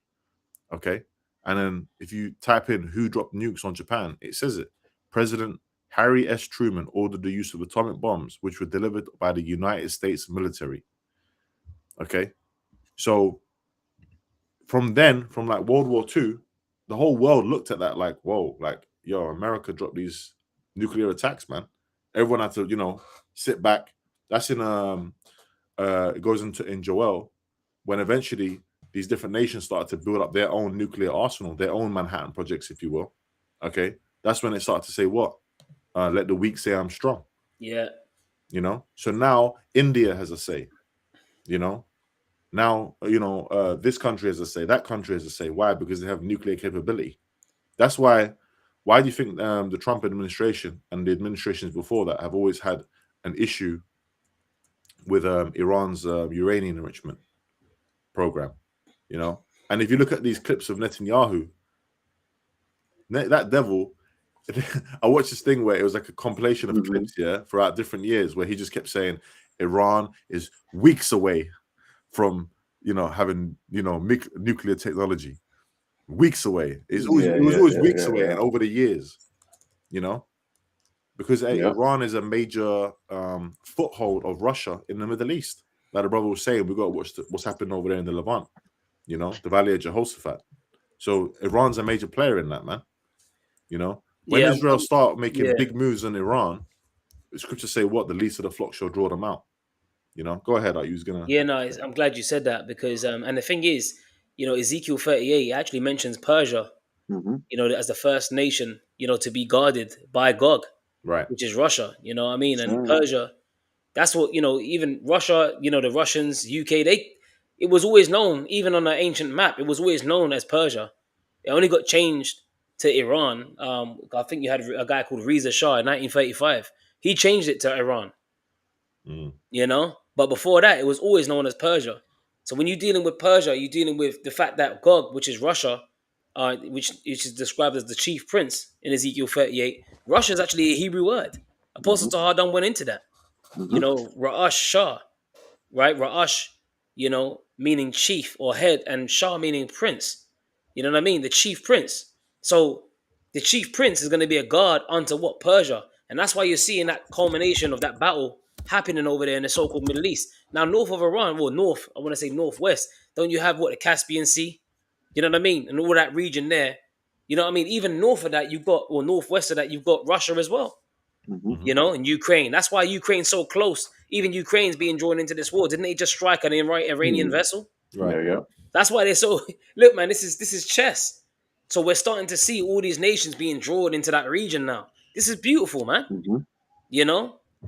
Okay, and then if you type in who dropped nukes on Japan, it says it. President Harry S. Truman ordered the use of atomic bombs, which were delivered by the United States military. Okay, so from like World War II, the whole world looked at that like, whoa, like, yo, America dropped these nuclear attacks, man. Everyone had to, sit back. That's in it goes into in Joel, when eventually these different nations started to build up their own nuclear arsenal, their own Manhattan projects, if you will. Okay, that's when it started to say what? Let the weak say I'm strong. Yeah. So now India has a say. Now, this country has a say, that country has a say. Why? Because they have nuclear capability. That's why. Why do you think the Trump administration and the administrations before that have always had an issue with Iran's uranium enrichment program? And if you look at these clips of Netanyahu, that devil, I watched this thing where it was like a compilation of clips, throughout different years, where he just kept saying Iran is weeks away from having nuclear technology, weeks away. It was always weeks away, and over the years, because Iran is a major foothold of Russia in the Middle East. Like the brother was saying, we got to watch what's happening over there in the Levant, the Valley of Jehoshaphat. So Iran's a major player in that, man. When Israel start making big moves in Iran, the scriptures say what? The least of the flock shall draw them out. Go ahead. I was gonna. Yeah, no, I'm glad you said that, because and the thing is, Ezekiel 38 actually mentions Persia, as the first nation, to be guarded by Gog, right? Which is Russia. You know what I mean? And Persia, that's what even Russia, the Russians, UK, it was always known, even on the ancient map, it was always known as Persia. It only got changed to Iran. I think you had a guy called Reza Shah in 1935. He changed it to Iran. But before that, it was always known as Persia. So when you're dealing with Persia, you're dealing with the fact that Gog, which is Russia, which is described as the chief prince in Ezekiel 38, Russia is actually a Hebrew word. Apostle Tahadan went into that. Ra'ash Shah, right? Ra'ash, meaning chief or head, and Shah meaning prince. You know what I mean? The chief prince. So the chief prince is going to be a guard unto what? Persia. And that's why you're seeing that culmination of that battle happening over there in the so-called Middle East. Now, north of Iran, I want to say northwest, don't you have what? The Caspian Sea? You know what I mean? And all that region there. You know what I mean? Even north of that, northwest of that, you've got Russia as well. And Ukraine. That's why Ukraine's so close. Even Ukraine's being drawn into this war. Didn't they just strike an Iranian vessel? Right. Yeah. That's why they're so... Look, man, this is chess. So we're starting to see all these nations being drawn into that region now. This is beautiful, man.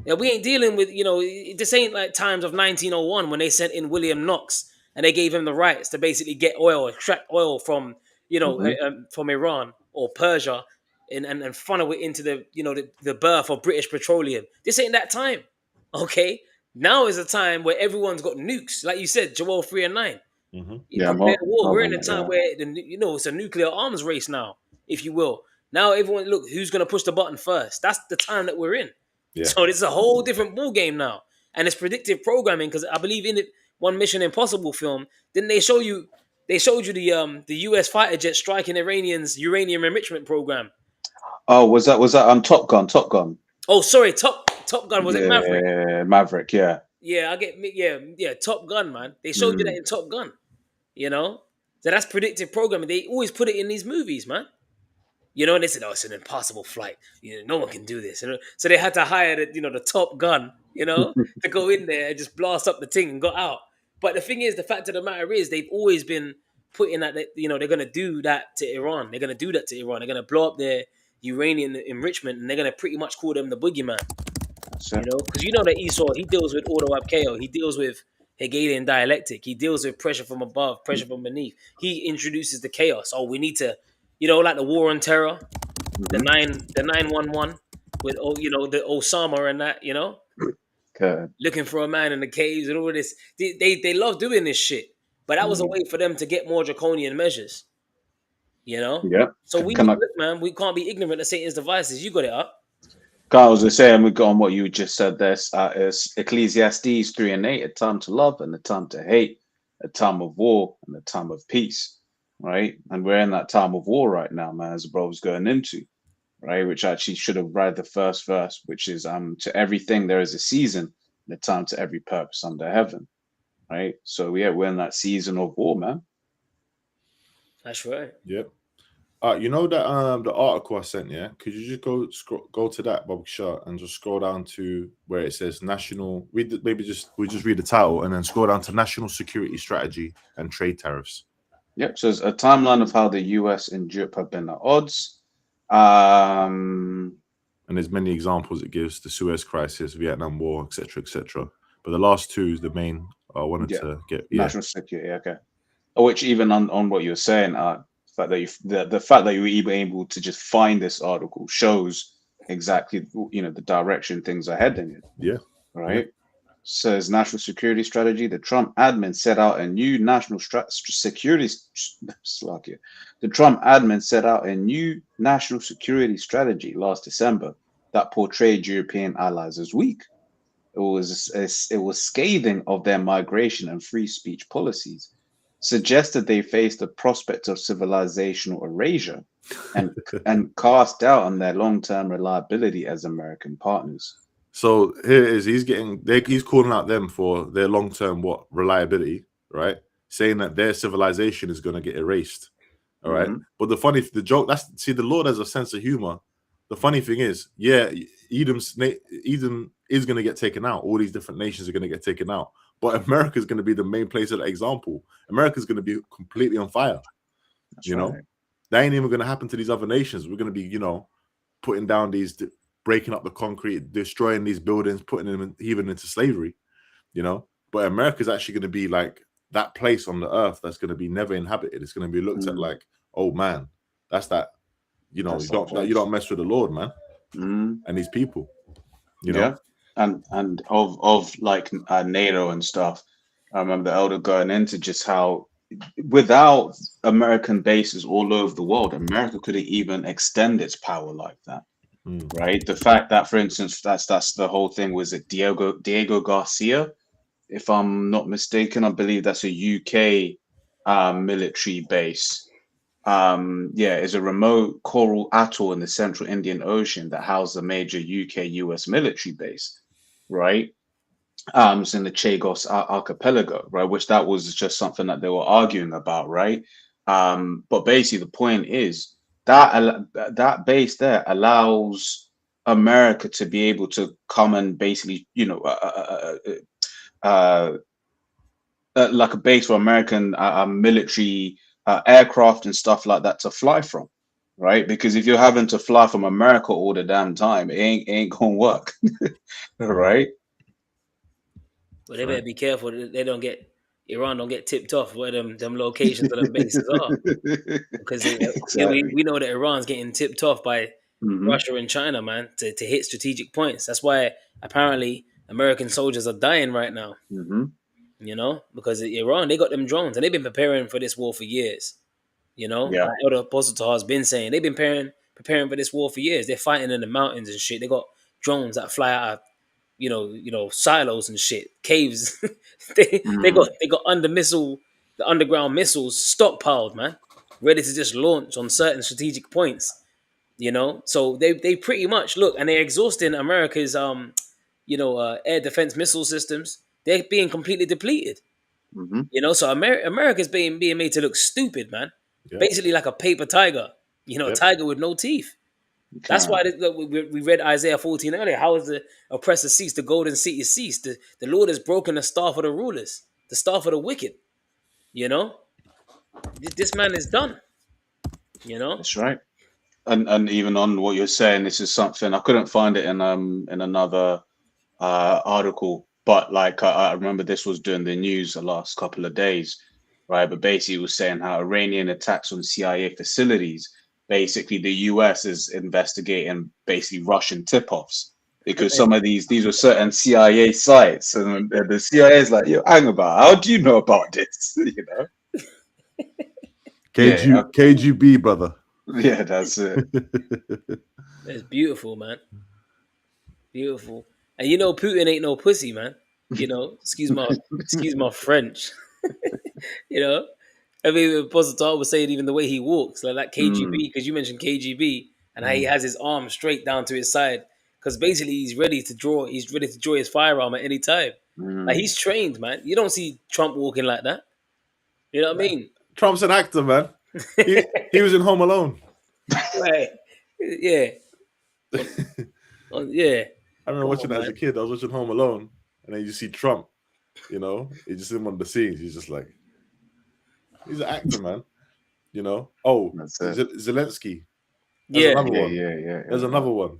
Yeah, we ain't dealing with, this ain't like times of 1901 when they sent in William Knox and they gave him the rights to basically get oil, extract oil from, from Iran or Persia and funnel it into the birth of British petroleum. This ain't that time, okay? Now is a time where everyone's got nukes. Like you said, Joel 3 and 9. Prepare the war. We're in a time where, it's a nuclear arms race now, if you will. Now everyone, look, who's going to push the button first? That's the time that we're in. Yeah. So this is a whole different ball game now, and it's predictive programming, because I believe in one Mission Impossible film, didn't they show you? They showed you the U.S. fighter jet striking Iranians' uranium enrichment program. Oh, was that Top Gun? Top Gun. Oh, sorry, Top Gun. Was it Maverick? Yeah, Maverick. Yeah. Yeah, Top Gun, man. They showed you that in Top Gun. So that's predictive programming. They always put it in these movies, man. And they said, "Oh, it's an impossible flight. No one can do this." So they had to hire the Top Gun, to go in there and just blast up the thing and got out. But the thing is, the fact of the matter is, they've always been putting that, they're going to do that to Iran. They're going to do that to Iran. They're going to blow up their uranium enrichment, and they're going to pretty much call them the boogeyman. Because that Esau, he deals with auto abkeo. He deals with Hegelian dialectic. He deals with pressure from above, pressure from beneath. He introduces the chaos. Oh, we need to... like the war on terror, the 911 with the Osama and that, Okay. looking for a man in the caves and all this. They love doing this shit, but that was a way for them to get more draconian measures. Yeah. So we look, man, we can't be ignorant of Satan's devices. You got it up. I was just saying, we got on what you just said there. It's Ecclesiastes 3 and 8, a time to love and a time to hate, a time of war and a time of peace. Right, and we're in that time of war right now, man, as the brother's going into. right? Which actually should have read the first verse, which is to everything there is a season, and a time to every purpose under heaven, right? So yeah, we're in that season of war, man. That's right. Yep. You know that the article I sent, yeah? Could you just go to that, Bob Shah, and just scroll down to where it says national? We just read the title and then scroll down to national security strategy and trade tariffs. Yep. So it's a timeline of how the US and Europe have been at odds. And there's many examples it gives: the Suez Crisis, Vietnam War, etc., etc. But the last two is the main I wanted to get. National security. Okay. Which even on what you're saying, the fact that you were even able to just find this article shows exactly the direction things are heading in. Yeah. Right. Yeah. Says national security strategy. The Trump admin set out a new national security. The Trump admin set out a new national security strategy last December that portrayed European allies as weak. It was scathing of their migration and free speech policies, suggested they faced the prospect of civilizational erasure, and cast doubt on their long-term reliability as American partners. So here it is. He's calling out them for their long-term reliability, right? Saying that their civilization is going to get erased. All right. But the joke, the Lord has a sense of humor. The funny thing is, Edom is going to get taken out. All these different nations are going to get taken out. But America is going to be the main place of that example. America is going to be completely on fire. That's right. That ain't even going to happen to these other nations. We're going to be, putting down breaking up the concrete, destroying these buildings, putting them even into slavery, But America is actually going to be like that place on the earth that's going to be never inhabited. It's going to be looked at like, oh man, that's that. You don't mess with the Lord, man, and these people. Yeah, and of like NATO and stuff. I remember the elder going into just how without American bases all over the world, America couldn't even extend its power like that. Right. The fact that, for instance, that's the whole thing. Was it Diego Garcia? If I'm not mistaken, I believe that's a UK military base. Is a remote coral atoll in the central Indian Ocean that houses a major UK-US military base, right? It's in the Chagos archipelago, right? Which that was just something that they were arguing about, right? But basically the point is that base there allows America to be able to come and basically, like a base for American military aircraft and stuff like that to fly from, right? Because if you're having to fly from America all the damn time, it ain't gonna work, right? But they better be careful that Iran don't get tipped off where them locations of them bases are, because we know that Iran's getting tipped off by Russia and China, man, to hit strategic points. That's why apparently American soldiers are dying right now. Because Iran, they got them drones and they've been preparing for this war for years. Like Elder Apostle Tahar has been saying, they've been preparing for this war for years. They're fighting in the mountains and shit. They got drones that fly out of silos and shit, caves. they got the underground missiles stockpiled, man, ready to just launch on certain strategic points. So they pretty much look, and they're exhausting America's air defense missile systems. They're being completely depleted. So America's being made to look stupid, man. Yeah. Basically like a paper tiger, a tiger with no teeth. Okay. That's why we read Isaiah 14 earlier. How is the oppressor ceased? The golden seat is ceased. The Lord has broken the staff of the rulers, the staff of the wicked. This man is done. That's right. And even on what you're saying, this is something I couldn't find it in another article, but like I remember this was during the news the last couple of days, right? But basically it was saying how Iranian attacks on CIA facilities, basically the US is investigating basically Russian tip-offs, because some of these were certain CIA sites, and the CIA is like, yo, hang about, how do you know about this? KGB, brother. Yeah, that's it. It's beautiful, man. Beautiful. And Putin ain't no pussy, man. Excuse my French. I mean, Apostle Tahar was saying even the way he walks, like that KGB, because you mentioned KGB. and how he has his arm straight down to his side because basically he's ready to draw his firearm at any time. Like he's trained, man. You don't see Trump walking like that. You know what I mean? Trump's an actor, man. He was in Home Alone. Right. Yeah. Yeah. I remember watching that as a kid. I was watching Home Alone, and then you see Trump. You know, he's just in one of the scenes. He's just like, he's an actor, man. You know. Oh, Zelensky. There's another one. There's another one.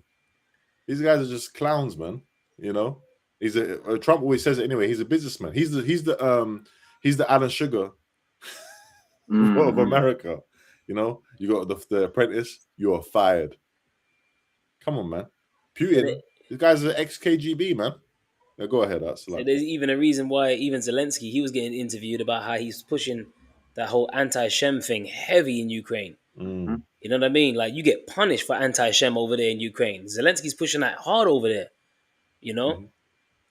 These guys are just clowns, man. You know, he's Trump always says it anyway. He's a businessman. He's the Alan Sugar of America. You know, you got the Apprentice. You are fired. Come on, man. Putin. These guys are ex-KGB, man. Now go ahead. That's like. There's even a reason why even Zelensky, he was getting interviewed about how he's pushing that whole anti-Shem thing heavy in Ukraine. You know what I mean? Like, you get punished for anti-Shem over there in Ukraine. Zelensky's pushing that hard over there, you know?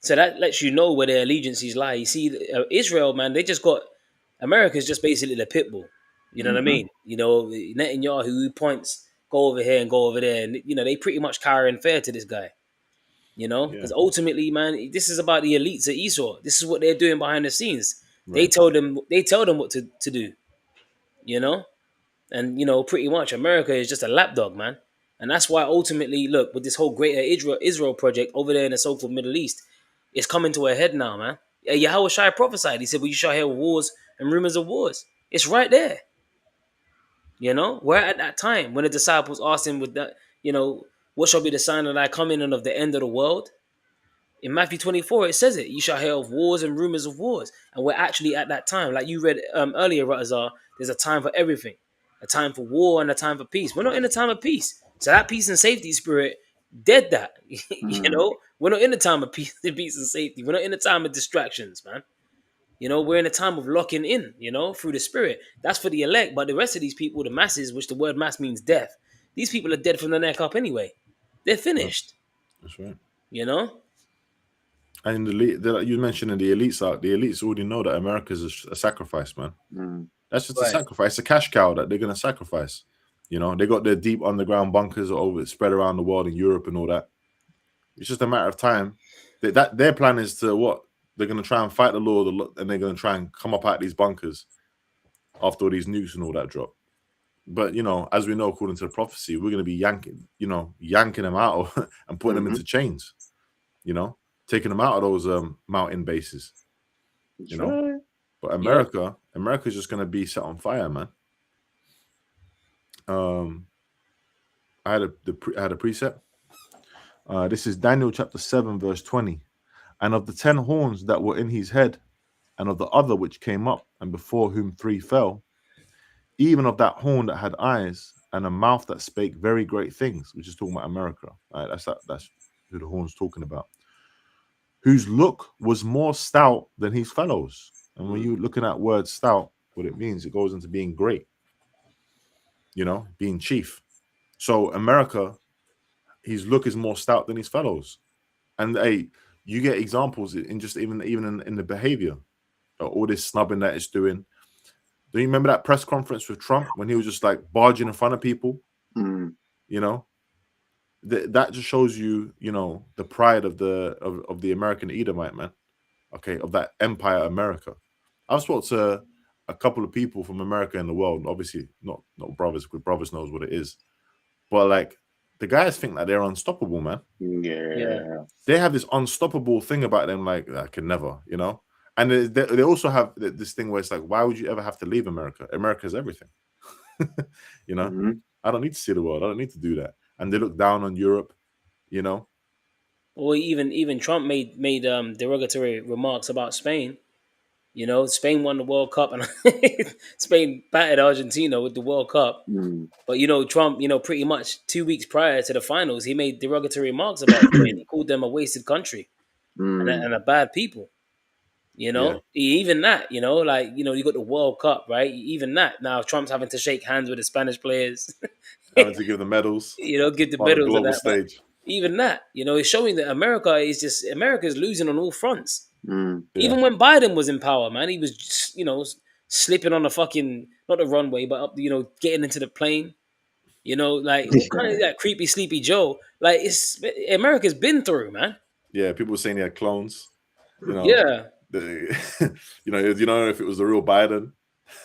So that lets you know where their allegiances lie. You see, Israel, man, they just got... America's just basically the pit bull. You know what I mean? You know, Netanyahu, who points, go over here and go over there. And, you know, they pretty much carrying fair to this guy. You know? Because ultimately, man, this is about the elites at Esau. This is what they're doing behind the scenes. Right. They tell them what to do. You know? And, you know, pretty much America is just a lapdog, man. And that's why ultimately, look, with this whole greater Israel project over there in the so-called Middle East, it's coming to a head now, man. Yahweh Shai prophesied. He said, well, you shall hear wars and rumors of wars. It's right there. You know, we're at that time when the disciples asked him with that, you know, what shall be the sign of thy coming and of the end of the world? In Matthew 24, it says it. You shall hear of wars and rumors of wars. And we're actually at that time. Like you read earlier, Ratazar, there's a time for everything. A time for war and a time for peace. We're not in a time of peace. So that peace and safety spirit, dead that. You know, we're not in a time of peace and safety. We're not in a time of distractions, man. You know, we're in a time of locking in, you know, through the spirit. That's for the elect. But the rest of these people, the masses, which the word mass means death, these people are dead from the neck up anyway. They're finished. That's right. You know? And you mentioned the elites already know that America's a sacrifice, man. That's just a sacrifice, a cash cow that they're going to sacrifice. You know, they got their deep underground bunkers spread around the world in Europe and all that. It's just a matter of time. That their plan is to what? They're going to try and fight the Lord, and they're going to try and come up out of these bunkers after all these nukes and all that drop. But, you know, as we know, according to the prophecy, we're going to be yanking them out and putting them into chains, you know, taking them out of those mountain bases, you know. But America's just going to be set on fire, man. I had a precept. This is Daniel chapter 7, verse 20. And of the 10 horns that were in his head, and of the other which came up, and before whom 3 fell, even of that horn that had eyes, and a mouth that spake very great things, which is talking about America. Right? That's who the horn's talking about. Whose look was more stout than his fellows. And when you're looking at word stout, what it means, it goes into being great. You know, being chief. So America, his look is more stout than his fellows. And you get examples in just even in the behavior, all this snubbing that it's doing. Do you remember that press conference with Trump when he was just like barging in front of people? You know, that just shows you, you know, the pride of the American Edomite, man. Okay, of that empire America. I've spoke to a couple of people from America in the world. Obviously, not brothers, because brothers knows what it is. But like, the guys think that they're unstoppable, man. Yeah. They have this unstoppable thing about them, like, I can never, you know. And they also have this thing where it's like, why would you ever have to leave America? America is everything. You know, I don't need to see the world. I don't need to do that. And they look down on Europe, you know. Or even Trump made derogatory remarks about Spain. You know, Spain won the World Cup, and Spain battered Argentina with the World Cup. But, you know, Trump, you know, pretty much 2 weeks prior to the finals, he made derogatory remarks about Spain. He called them a wasted country and a bad people. You know, even that, you know, like, you know, you got the World Cup, right? Even that. Now Trump's having to shake hands with the Spanish players. Having to give the medals. You know, give the on medals the global and that. stage. Even that, you know, it's showing that America's losing on all fronts. Even when Biden was in power, man, he was just, you know, slipping on the fucking, not the runway, but up, you know, getting into the plane. You know, like what kind of that creepy sleepy Joe? Like it's America's been through, man. Yeah, people were saying he had clones. You know, Yeah. you know if it was the real Biden.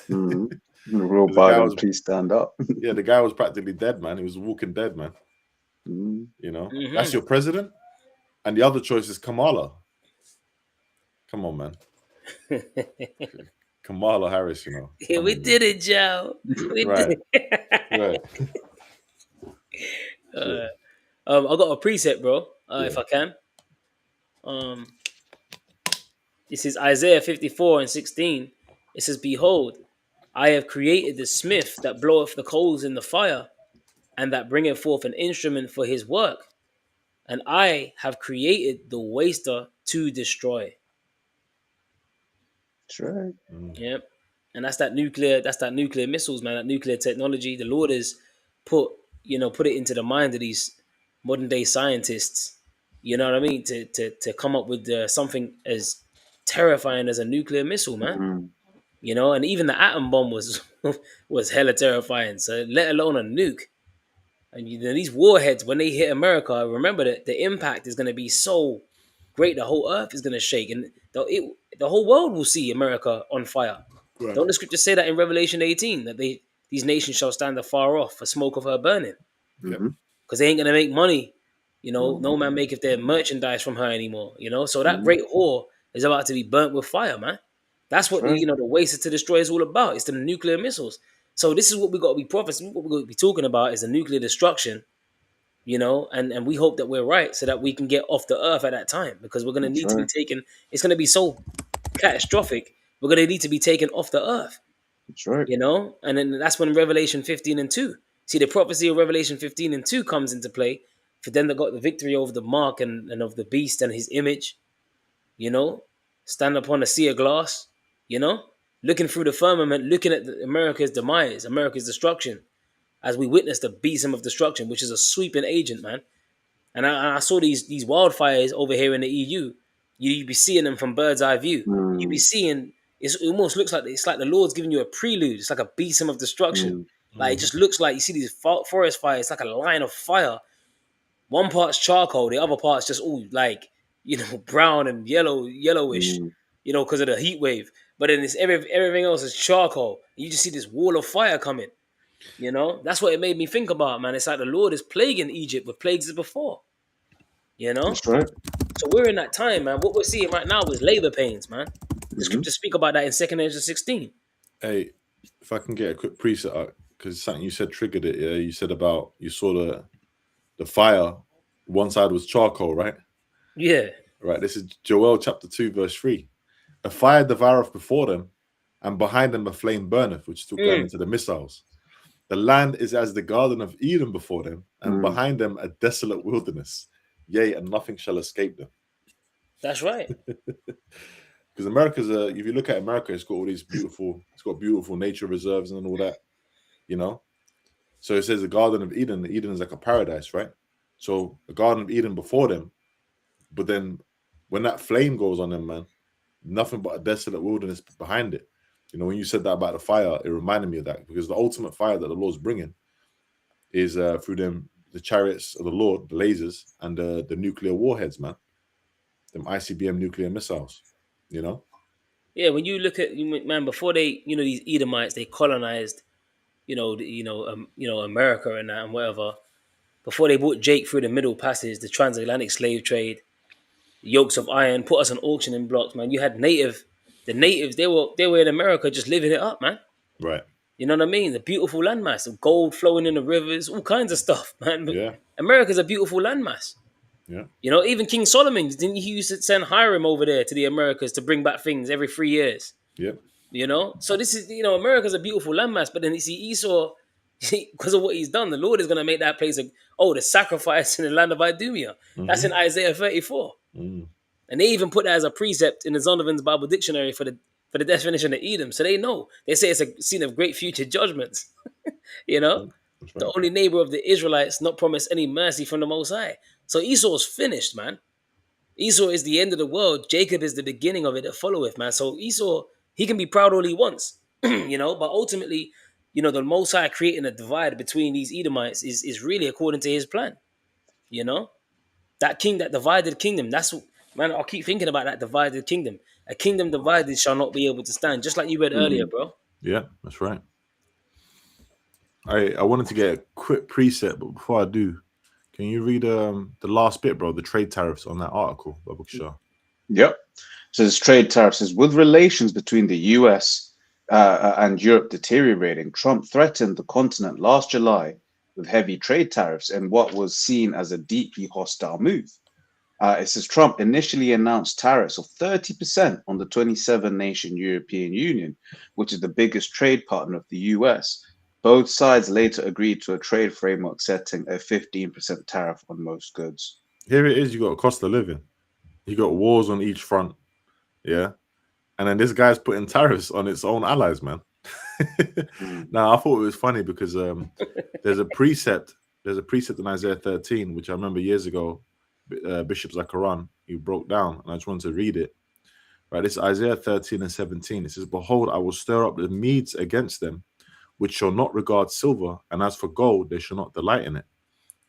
The real The guy Biden, please stand up. Yeah, the guy was practically dead, man. He was walking dead, man. You know, that's your president, and the other choice is Kamala. Come on, man. Kamala Harris, you know. Yeah, we did it, Joe. We did Right. I got a preset, bro. If I can. This is Isaiah 54:16. It says, "Behold, I have created the smith that bloweth the coals in the fire, and that bringeth forth an instrument for his work. And I have created the waster to destroy." That's right. Yep. And that's that nuclear missiles, man, that nuclear technology. The Lord has put it into the mind of these modern day scientists, you know what I mean, to come up with something as terrifying as a nuclear missile, man. You know, and even the atom bomb was was hella terrifying. So let alone a nuke. And these warheads, when they hit America, remember that the impact is going to be so great. The whole earth is going to shake, and the whole world will see America on fire. Right. Don't the scriptures say that in Revelation 18 that these nations shall stand afar off for smoke of her burning? Because they ain't going to make money. You know, no man maketh their merchandise from her anymore. You know, so that great whore is about to be burnt with fire, man. That's what the waster to destroy is all about. It's the nuclear missiles. So this is what we got to be prophesying. What we're going to be talking about is the nuclear destruction, you know, and we hope that we're right so that we can get off the earth at that time, because we're going to need to be taken. It's going to be so catastrophic. We're going to need to be taken off the earth. That's right. You know, and then that's when Revelation 15:2. See, the prophecy of Revelation 15:2 comes into play for them that got the victory over the mark and of the beast and his image. You know, stand upon a sea of glass. You know, looking through the firmament, looking at America's demise, America's destruction, as we witness the besom of destruction, which is a sweeping agent, man. And I saw these wildfires over here in the EU. You'd be seeing them from bird's eye view. You'd be seeing, it almost looks like it's like the Lord's giving you a prelude. It's like a besom of destruction. Like it just looks like you see these forest fires. It's like a line of fire. One part's charcoal, the other part's just all like, you know, brown and yellowish, you know, because of the heat wave. But then it's everything else is charcoal. You just see this wall of fire coming. You know, that's what it made me think about, man. It's like the Lord is plaguing Egypt with plagues as before. You know? That's right. So we're in that time, man. What we're seeing right now is labor pains, man. The scriptures speak about that in 2 Ezra 16. Hey, if I can get a quick preset, because something you said triggered it, yeah? You said about, you saw the fire, one side was charcoal, right? Yeah. Right, this is Joel chapter 2, verse 3. A fire devoureth before them, and behind them a flame burneth, which took them into the missiles. The land is as the garden of Eden before them, and behind them a desolate wilderness. Yea, and nothing shall escape them. That's right. Because America's if you look at America, it's got all these beautiful nature reserves and all that, you know. So it says the Garden of Eden. Eden is like a paradise, right? So the Garden of Eden before them, but then when that flame goes on them, man, nothing but a desolate wilderness behind it. You know, when you said that about the fire, it reminded me of that, because the ultimate fire that the Lord's bringing is through the chariots of the Lord, the lasers, and the nuclear warheads, man. Them ICBM nuclear missiles, you know? Yeah, when you look at, man, before they, you know, these Edomites, they colonized, America and that and whatever. Before they brought Jake through the Middle Passage, the transatlantic slave trade, yokes of iron, put us on auctioning blocks, man. You had the natives, they were in America just living it up, man. Right. You know what I mean? The beautiful landmass, the gold flowing in the rivers, all kinds of stuff, man. Yeah. America's a beautiful landmass. Yeah. You know, even King Solomon, didn't he used to send Hiram over there to the Americas to bring back things every 3 years? Yep. You know? So this is, America's a beautiful landmass, but then you see Esau, because of what he's done, the Lord is going to make that place the sacrifice in the land of Idumea. That's in Isaiah 34. And they even put that as a precept in the Zondervan's Bible Dictionary for the definition of Edom. So they know. They say it's a scene of great future judgments. You know? That's right. The only neighbor of the Israelites not promised any mercy from the Most High. So Esau's finished, man. Esau is the end of the world. Jacob is the beginning of it that followeth, man. So Esau, he can be proud all he wants, but ultimately, the Most High creating a divide between these Edomites is really according to his plan. That king, that divided kingdom, man, I'll keep thinking about that divided kingdom. A kingdom divided shall not be able to stand, just like you read earlier, bro. Yeah, that's right. I wanted to get a quick preset, but before I do, can you read the last bit, bro? The trade tariffs on that article, Babu Shah. Yep. So this trade tariffs is with relations between the US and Europe deteriorating. Trump threatened the continent last July with heavy trade tariffs in what was seen as a deeply hostile move. It says Trump initially announced tariffs of 30% on the 27-nation European Union, which is the biggest trade partner of the US. Both sides later agreed to a trade framework setting a 15% tariff on most goods. Here it is. You got a cost of living. You got wars on each front. Yeah. And then this guy's putting tariffs on its own allies, man. Now, I thought it was funny because there's a precept in Isaiah 13, which I remember years ago, Bishop Zakaran, he broke down, and I just wanted to read it. Right, this is Isaiah 13 and 17. It says, "Behold, I will stir up the Medes against them, which shall not regard silver, and as for gold, they shall not delight in it."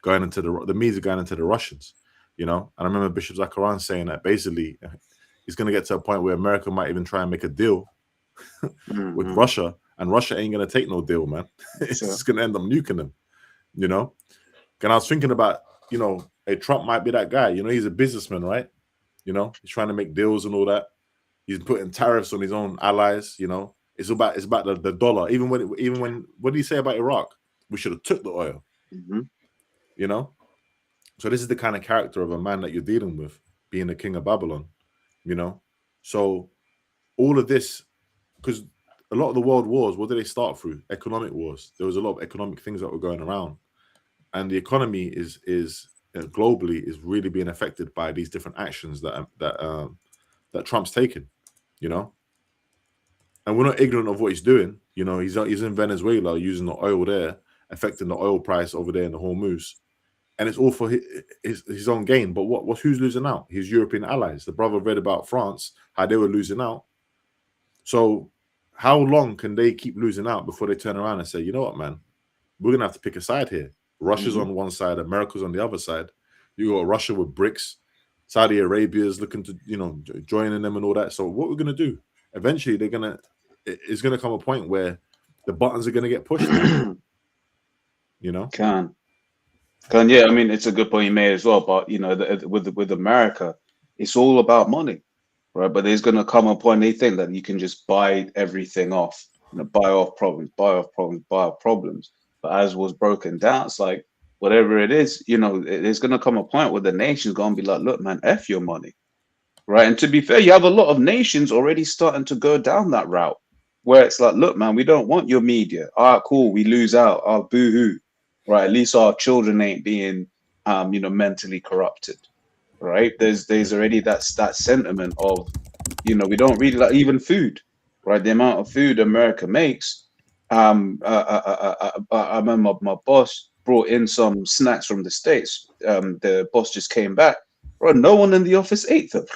Going into the Medes are going into the Russians, And I remember Bishop Zakaran saying that basically he's going to get to a point where America might even try and make a deal with Russia, and Russia ain't going to take no deal, man. It's just going to end up nuking them, And I was thinking about, hey, Trump might be that guy. He's a businessman, right? He's trying to make deals and all that. He's putting tariffs on his own allies. It's about the dollar. Even when what did he say about Iraq? We should have took the oil. So this is the kind of character of a man that you're dealing with, being the king of Babylon. So all of this, because a lot of the world wars, what did they start through? Economic wars. There was a lot of economic things that were going around, and the economy is globally is really being affected by these different actions that Trump's taken. And we're not ignorant of what he's doing. He's in Venezuela using the oil there, affecting the oil price over there in the Hormuz, and it's all for his own gain. But who's losing out? His European allies. The brother read about France, how they were losing out. So how long can they keep losing out before they turn around and say, you know what, man, we're gonna have to pick a side here. Russia's on one side, America's on the other side. You got Russia with BRICS, Saudi Arabia's looking to, joining them and all that. So what we're gonna do? Eventually, it's gonna come a point where the buttons are gonna get pushed. Can yeah. I mean, it's a good point you made as well. But with America, it's all about money, right? But there's gonna come a point they think that you can just buy everything off, buy off problems. But as was broken down, it's like whatever it is, there's gonna come a point where the nation's gonna be like, look, man, F your money. Right. And to be fair, you have a lot of nations already starting to go down that route where it's like, look, man, we don't want your media. All right, cool. We lose out. Oh, boo-hoo. Right. At least our children ain't being, mentally corrupted. Right. There's already that sentiment of, we don't really like even food. Right. The amount of food America makes. I remember my boss brought in some snacks from the States. The boss just came back. Bro, no one in the office ate them.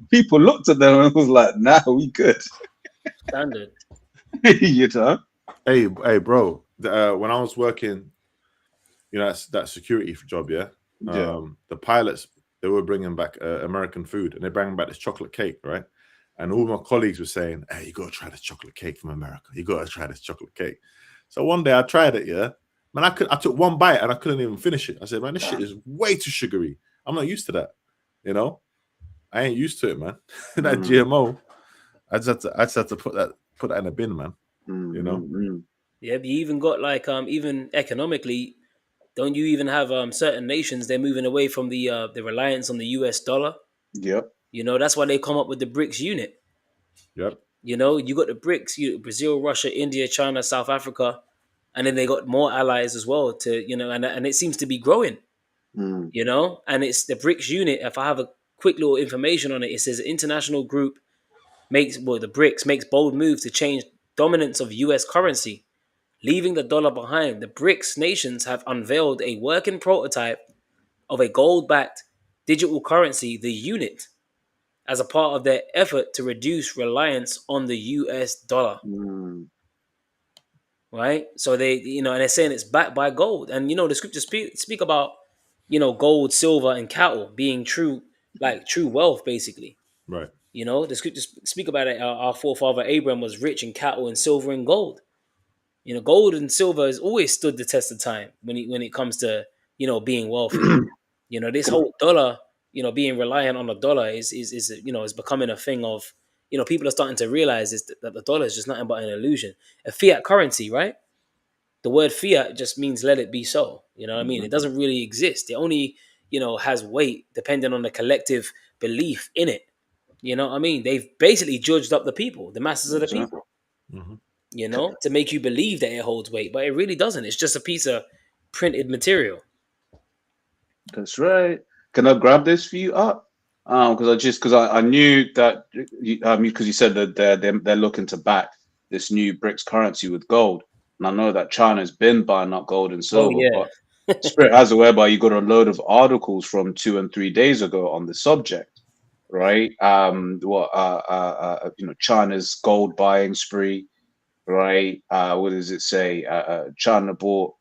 People looked at them and was like, "Nah, we good." Standard. Hey, bro. When I was working, that security job, the pilots, they were bringing back American food, and they're bringing back this chocolate cake, right? And all my colleagues were saying, "Hey, you gotta try this chocolate cake from America. You gotta try this chocolate cake." So one day I tried it, Man, I took one bite and I couldn't even finish it. I said, man, this shit is way too sugary. I'm not used to that. I ain't used to it, man. That GMO, I just had to put that in a bin, man. Yeah, but you even got like even economically, don't you even have certain nations, they're moving away from the reliance on the US dollar? Yep. That's why they come up with the BRICS unit. Yep. You got the BRICS, Brazil, Russia, India, China, South Africa. And then they got more allies as well and it seems to be growing, and it's the BRICS unit. If I have a quick little information on it, it says the international group the BRICS makes bold move to change dominance of US currency, leaving the dollar behind. The BRICS nations have unveiled a working prototype of a gold-backed digital currency, the unit, as a part of their effort to reduce reliance on the US dollar. right? So they, and they're saying it's backed by gold. And the scriptures speak about, gold, silver, and cattle being true, like true wealth, basically. Right. The scriptures speak about it. Our forefather Abraham was rich in cattle and silver and gold. Gold and silver has always stood the test of time when it comes to being wealthy. This whole dollar, being reliant on the dollar is becoming a thing of, people are starting to realize that the dollar is just nothing but an illusion, a fiat currency, right? The word fiat just means let it be so. You know what I mean? It doesn't really exist. It only, has weight depending on the collective belief in it. You know what I mean? They've basically judged up the people, the masses of the people, to make you believe that it holds weight, but it really doesn't. It's just a piece of printed material. That's right. Can I grab this for you up? Because I knew that because you said that they're looking to back this new BRICS currency with gold, and I know that China's been buying up gold and silver. Oh, yeah. But Spirit has a whereby you got a load of articles from 2 and 3 days ago on the subject, right? China's gold buying spree, right? What does it say? China bought.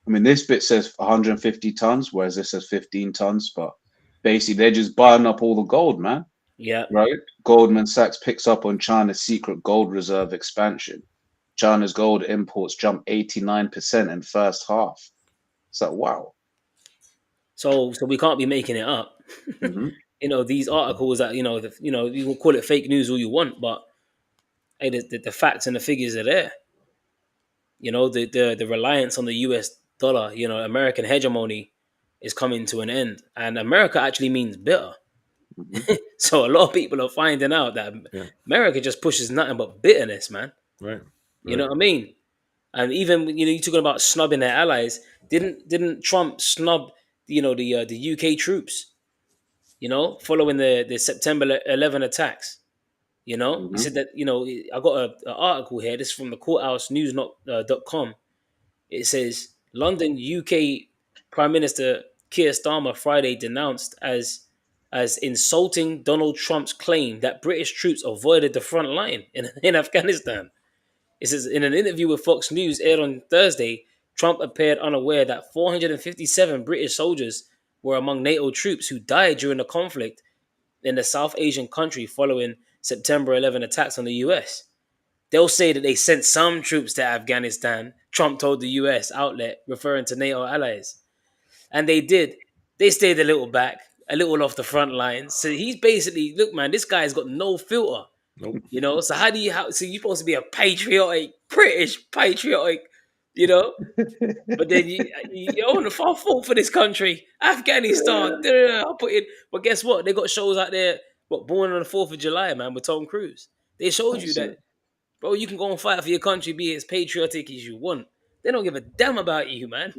I mean, this bit says 150 tons, whereas this says 15 tons. But basically, they're just buying up all the gold, man. Yeah. Right? Goldman Sachs picks up on China's secret gold reserve expansion. China's gold imports jumped 89% in first half. It's like, wow. So we can't be making it up. These articles that, you can call it fake news all you want, but hey, the facts and the figures are there. The reliance on the US dollar, American hegemony is coming to an end. And America actually means bitter. So a lot of people are finding out that America just pushes nothing but bitterness, man. Right. You know what I mean? And even, you're talking about snubbing their allies. Didn't Trump snub, the UK troops, following the September 11 attacks? He said that, I got an article here. This is from the courthousenews.com. It says London, UK Prime Minister Keir Starmer Friday denounced as insulting Donald Trump's claim that British troops avoided the front line in Afghanistan. It says in an interview with Fox News aired on Thursday, Trump appeared unaware that 457 British soldiers were among NATO troops who died during the conflict in the South Asian country following September 11 attacks on the US. They'll say that they sent some troops to Afghanistan, Trump told the US outlet, referring to NATO allies. And they did. They stayed a little back, a little off the front lines. So he's basically, look, man, this guy's got no filter. Nope. So so you're supposed to be a patriotic, British patriotic, but then you're on the far fault for this country, Afghanistan. I'll put in. But guess what? They got shows out there, Born on the 4th of July, man, with Tom Cruise. They showed you that, bro, you can go and fight for your country, be as patriotic as you want. They don't give a damn about you, man.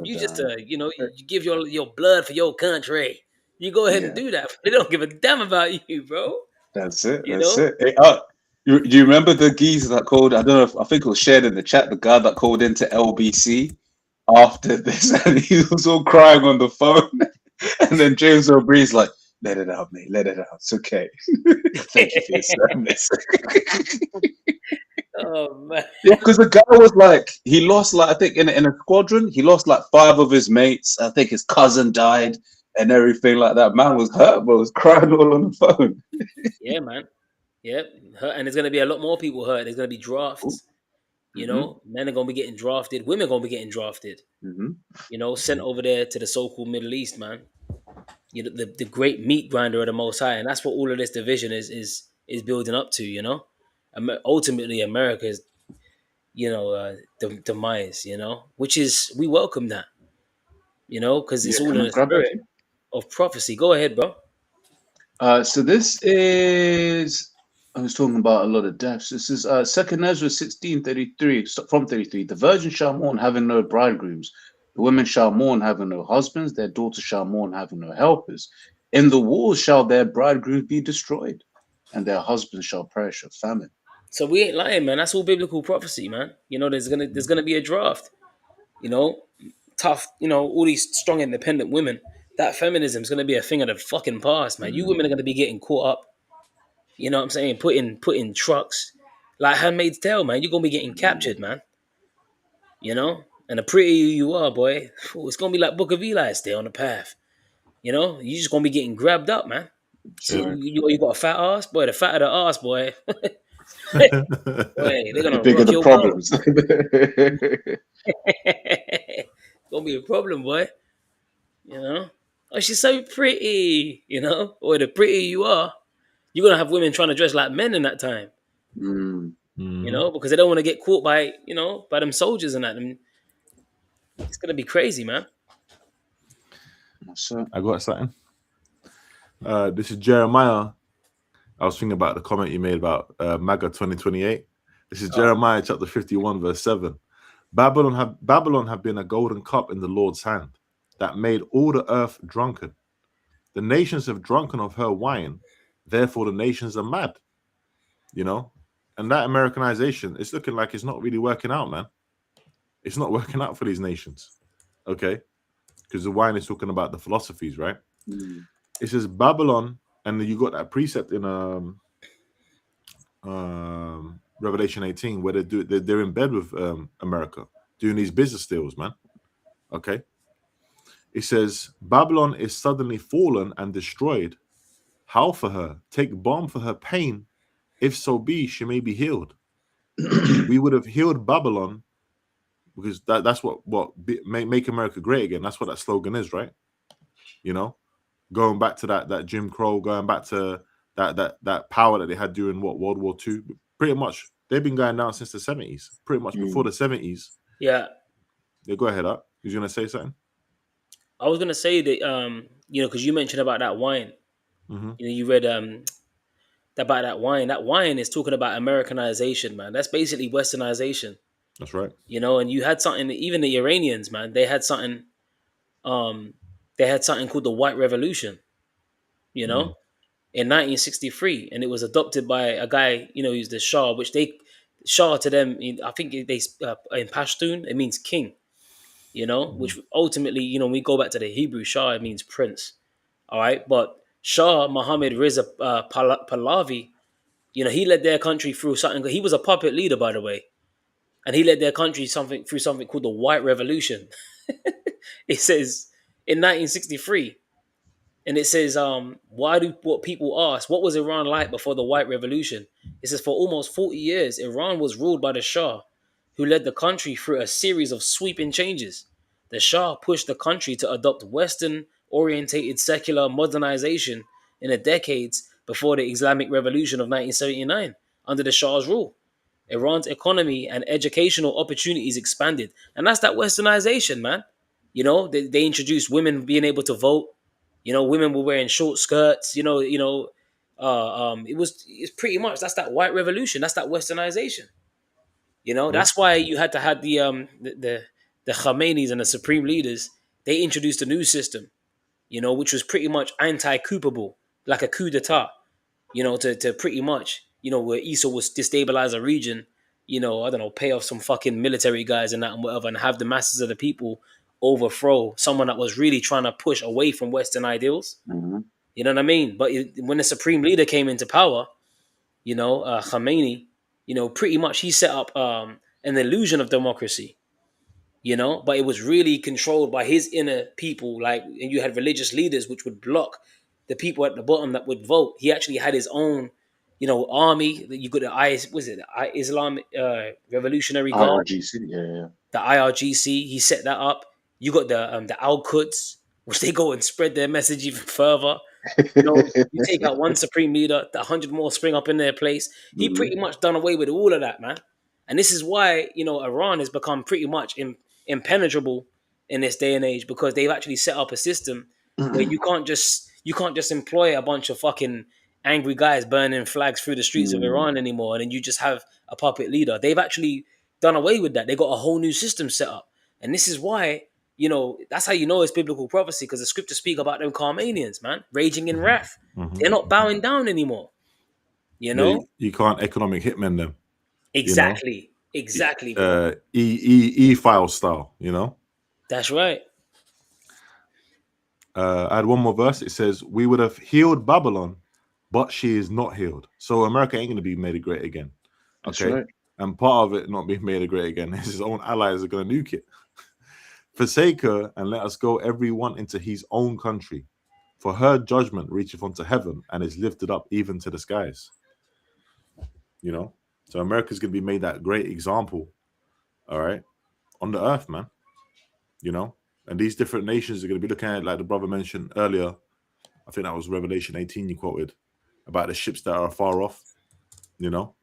You just, you give your blood for your country. You go ahead and do that. They don't give a damn about you, bro. That's it. It. Hey, do you remember the geezer that called? I don't know. I think it was shared in the chat. The guy that called into LBC after this, and he was all crying on the phone. And then James O'Bree's like, "Let it out, mate. Let it out. It's okay. Thank you for your service." Oh man. Yeah, because the guy was like, he lost I think in a squadron, he lost 5 of his mates. I think his cousin died and everything like that. Man was hurt, but was crying all on the phone. Yeah, man. Yep. And there's gonna be a lot more people hurt. There's gonna be drafts. Men are gonna be getting drafted. Women are gonna be getting drafted. Sent over there to the so-called Middle East, man. The great meat grinder of the Most High, and that's what all of this division is building up to. Ultimately, America's, demise. Which is, we welcome that. Because it's all in the spirit of prophecy. Go ahead, bro. So this is, I was talking about a lot of deaths. This is 2nd Ezra 16:33 from 33. The virgin shall mourn, having no bridegrooms. The women shall mourn, having no husbands. Their daughters shall mourn, having no helpers. In the wars shall their bridegrooms be destroyed, and their husbands shall perish of famine. So we ain't lying, man. That's all biblical prophecy, man. There's gonna be a draft. Tough. All these strong, independent women. That feminism is gonna be a thing of the fucking past, man. You women are gonna be getting caught up. You know what I'm saying? Put in trucks, like Handmaid's Tale, man. You're gonna be getting captured, man. You know, and the prettier you are, boy, it's gonna be like Book of Eli. Stay on the path. You know, you just gonna be getting grabbed up, man. See, you got a fat ass, boy. The fatter the ass, boy. Boy, they're The gonna bigger rock the your world. problems. Gonna be a problem, boy. You know? Oh, she's so pretty, you know? Or the prettier you are, you're gonna have women trying to dress like men in that time. Mm. You know, because they don't want to get caught by, you know, by them soldiers and that. And it's gonna be crazy, man. I got something. This is Jeremiah. I was thinking about the comment you made about MAGA 2028. This is Jeremiah chapter 51, verse 7. Babylon have been a golden cup in the Lord's hand that made all the earth drunken. The nations have drunken of her wine, therefore the nations are mad. You know, and that Americanization, it's looking like it's not really working out, man. It's not working out for these nations, okay? Because the wine is talking about the philosophies, right? Mm. It says Babylon, and then you got that precept in Revelation 18 where they're in bed with America doing these business deals, man. Okay. It says Babylon is suddenly fallen and destroyed. Howl for her, take balm for her pain. If so be, she may be healed. We would have healed Babylon because that's what make America great again. That's what that slogan is, right? You know, going back to that Jim Crow, going back to that power that they had during World War II. Pretty much, they've been going down since the 70s. Pretty much before the 70s. Yeah. Yeah, go ahead, up. Who's gonna say something? I was gonna say that you know, because you mentioned about that wine. Mm-hmm. You know, you read about that wine. That wine is talking about Americanization, man. That's basically Westernization. That's right. You know, and you had something. Even the Iranians, man, they had something. They had something called the White Revolution. You know, in 1963, and it was adopted by a guy. You know, who's the Shah, which Shah to them. I think they in Pashtun it means king. You know, which ultimately, you know, when we go back to the Hebrew, Shah it means prince. All right, but Shah Muhammad Reza Pahlavi, you know, he led their country through something. He was a puppet leader, by the way, and he led their country through something called the White Revolution. It says in 1963, and it says, why do what people ask, what was Iran like before the White Revolution? It says for almost 40 years, Iran was ruled by the Shah, who led the country through a series of sweeping changes. The Shah pushed the country to adopt Western-orientated secular modernization in the decades before the Islamic Revolution of 1979 under the Shah's rule. Iran's economy and educational opportunities expanded. And that's that Westernization, man. You know, they introduced women being able to vote. You know, women were wearing short skirts. It's pretty much that's that white revolution. That's that Westernization. You know, that's why you had to have the Khomeinis and the supreme leaders. They introduced a new system, you know, which was pretty much anti-coupable, like a coup d'etat. You know, to pretty much, you know, where Esau was destabilize a region. You know, I don't know, pay off some fucking military guys and that and whatever, and have the masses of the people overthrow someone that was really trying to push away from Western ideals. Mm-hmm. You know what I mean? But when the supreme leader came into power, you know, Khomeini, you know, pretty much he set up an illusion of democracy, you know, but it was really controlled by his inner people. Like, and you had religious leaders which would block the people at the bottom that would vote. He actually had his own, you know, army. You got the Islamic Revolutionary Guard, IRGC, yeah. the IRGC. He set that up. You got the Al Quds, which they go and spread their message even further. You know, you take out one supreme leader, the 100 more spring up in their place. He pretty much done away with all of that, man. And this is why, you know, Iran has become pretty much impenetrable in this day and age, because they've actually set up a system where you can't just employ a bunch of fucking angry guys burning flags through the streets of Iran anymore, and then you just have a puppet leader. They've actually done away with that. They got a whole new system set up, and this is why, you know, that's how you know it's biblical prophecy, because the scriptures speak about them Carmanians, man, raging in wrath. They're not bowing down anymore. You know, you can't economic hitman them. Exactly. You know? Exactly. E-file style, you know? That's right. I had one more verse. It says, we would have healed Babylon, but she is not healed. So America ain't going to be made great again. Okay. Right. And part of it not being made great again is his own allies are going to nuke it. Forsake her and let us go every one into his own country. For her judgment reacheth unto heaven and is lifted up even to the skies. You know? So America's going to be made that great example, all right, on the earth, man. You know? And these different nations are going to be looking at it, like the brother mentioned earlier. I think that was Revelation 18 you quoted, about the ships that are far off. You know?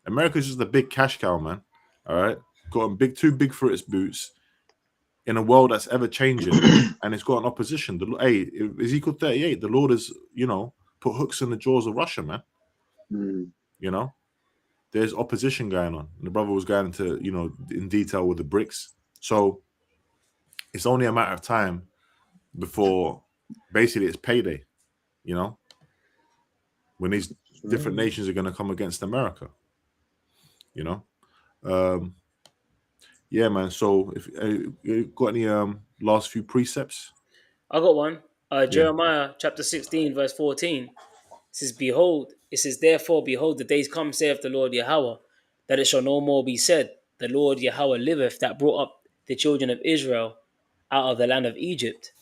America's just a big cash cow, man. All right? Got too big for its boots in a world that's ever changing, and it's got an opposition. Hey, Ezekiel 38, the Lord has, you know, put hooks in the jaws of Russia, man. You know, there's opposition going on. And the brother was going into, you know, in detail with the BRICS. So it's only a matter of time before basically it's payday, you know, when these different nations are going to come against America, you know. Yeah, man. So, if you got any last few precepts? I got one. Jeremiah chapter 16, verse 14. It says, "Behold, it says, therefore, behold, the days come, saith the Lord Yahweh, that it shall no more be said, the Lord Yahweh liveth, that brought up the children of Israel out of the land of Egypt.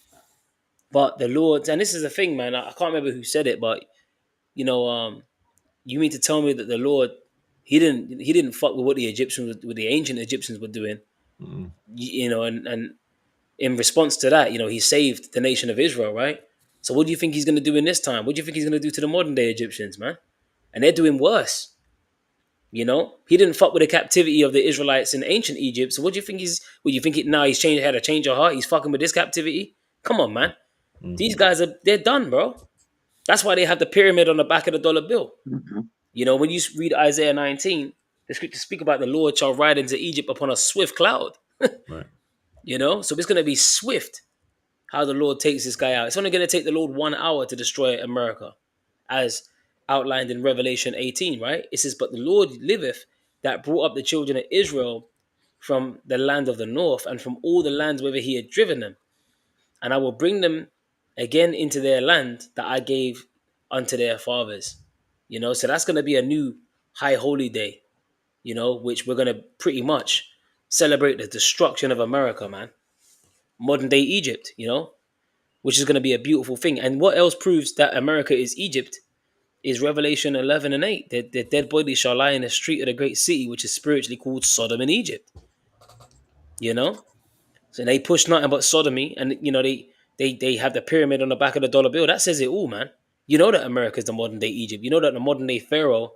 But the Lord," and this is the thing, man. I can't remember who said it, but you know, you mean to tell me that the Lord, he didn't fuck with what the ancient Egyptians were doing, you know, and in response to that, you know, he saved the nation of Israel, right? So what do you think he's going to do in this time? What do you think he's going to do to the modern day Egyptians, man? And they're doing worse. You know, he didn't fuck with the captivity of the Israelites in ancient Egypt. So what do you think now he's had a change of heart? He's fucking with this captivity? Come on, man. These guys they're done, bro. That's why they have the pyramid on the back of the dollar bill. You know, when you read Isaiah 19, the scriptures speak about the Lord shall ride into Egypt upon a swift cloud. Right. You know, so it's going to be swift how the Lord takes this guy out. It's only going to take the Lord 1 hour to destroy America, as outlined in Revelation 18, right? It says, "But the Lord liveth, that brought up the children of Israel from the land of the north and from all the lands whither he had driven them. And I will bring them again into their land that I gave unto their fathers." You know, so that's going to be a new high holy day, you know, which we're going to pretty much celebrate the destruction of America, man. Modern day Egypt, you know, which is going to be a beautiful thing. And what else proves that America is Egypt is Revelation 11 and 8. Their dead bodies shall lie in the street of the great city, which is spiritually called Sodom and Egypt. You know? So they push nothing but sodomy, and, you know, they have the pyramid on the back of the dollar bill. That says it all, man. You know that America is the modern day Egypt. You know that the modern day Pharaoh,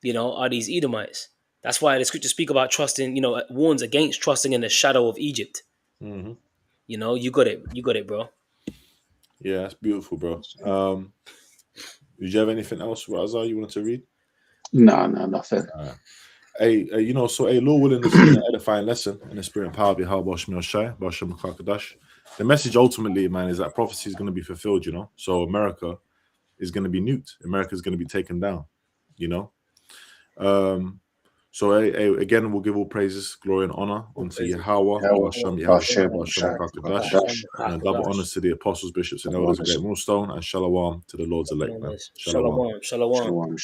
you know, are these Edomites. That's why the scriptures speak about trusting, you know, warns against trusting in the shadow of Egypt. You know, you got it, bro. Yeah, that's beautiful, bro. Did you have anything else, Raza, you wanted to read? No, nothing. Hey, you know, so Lord willing, this is an edifying lesson in the spirit and power of Yahweh Bashmi Oshai, Basham Kakadash. The message ultimately, man, is that prophecy is going to be fulfilled, you know. So America is going to be nuked. America is going to be taken down, you know. So again, we'll give all praises, glory, and honor unto Yahweh, Basham Kakadash, and double honors to the apostles, bishops, and elders of Great Millstone, and shalom to the Lord's elect, man. Shalom. Shalom.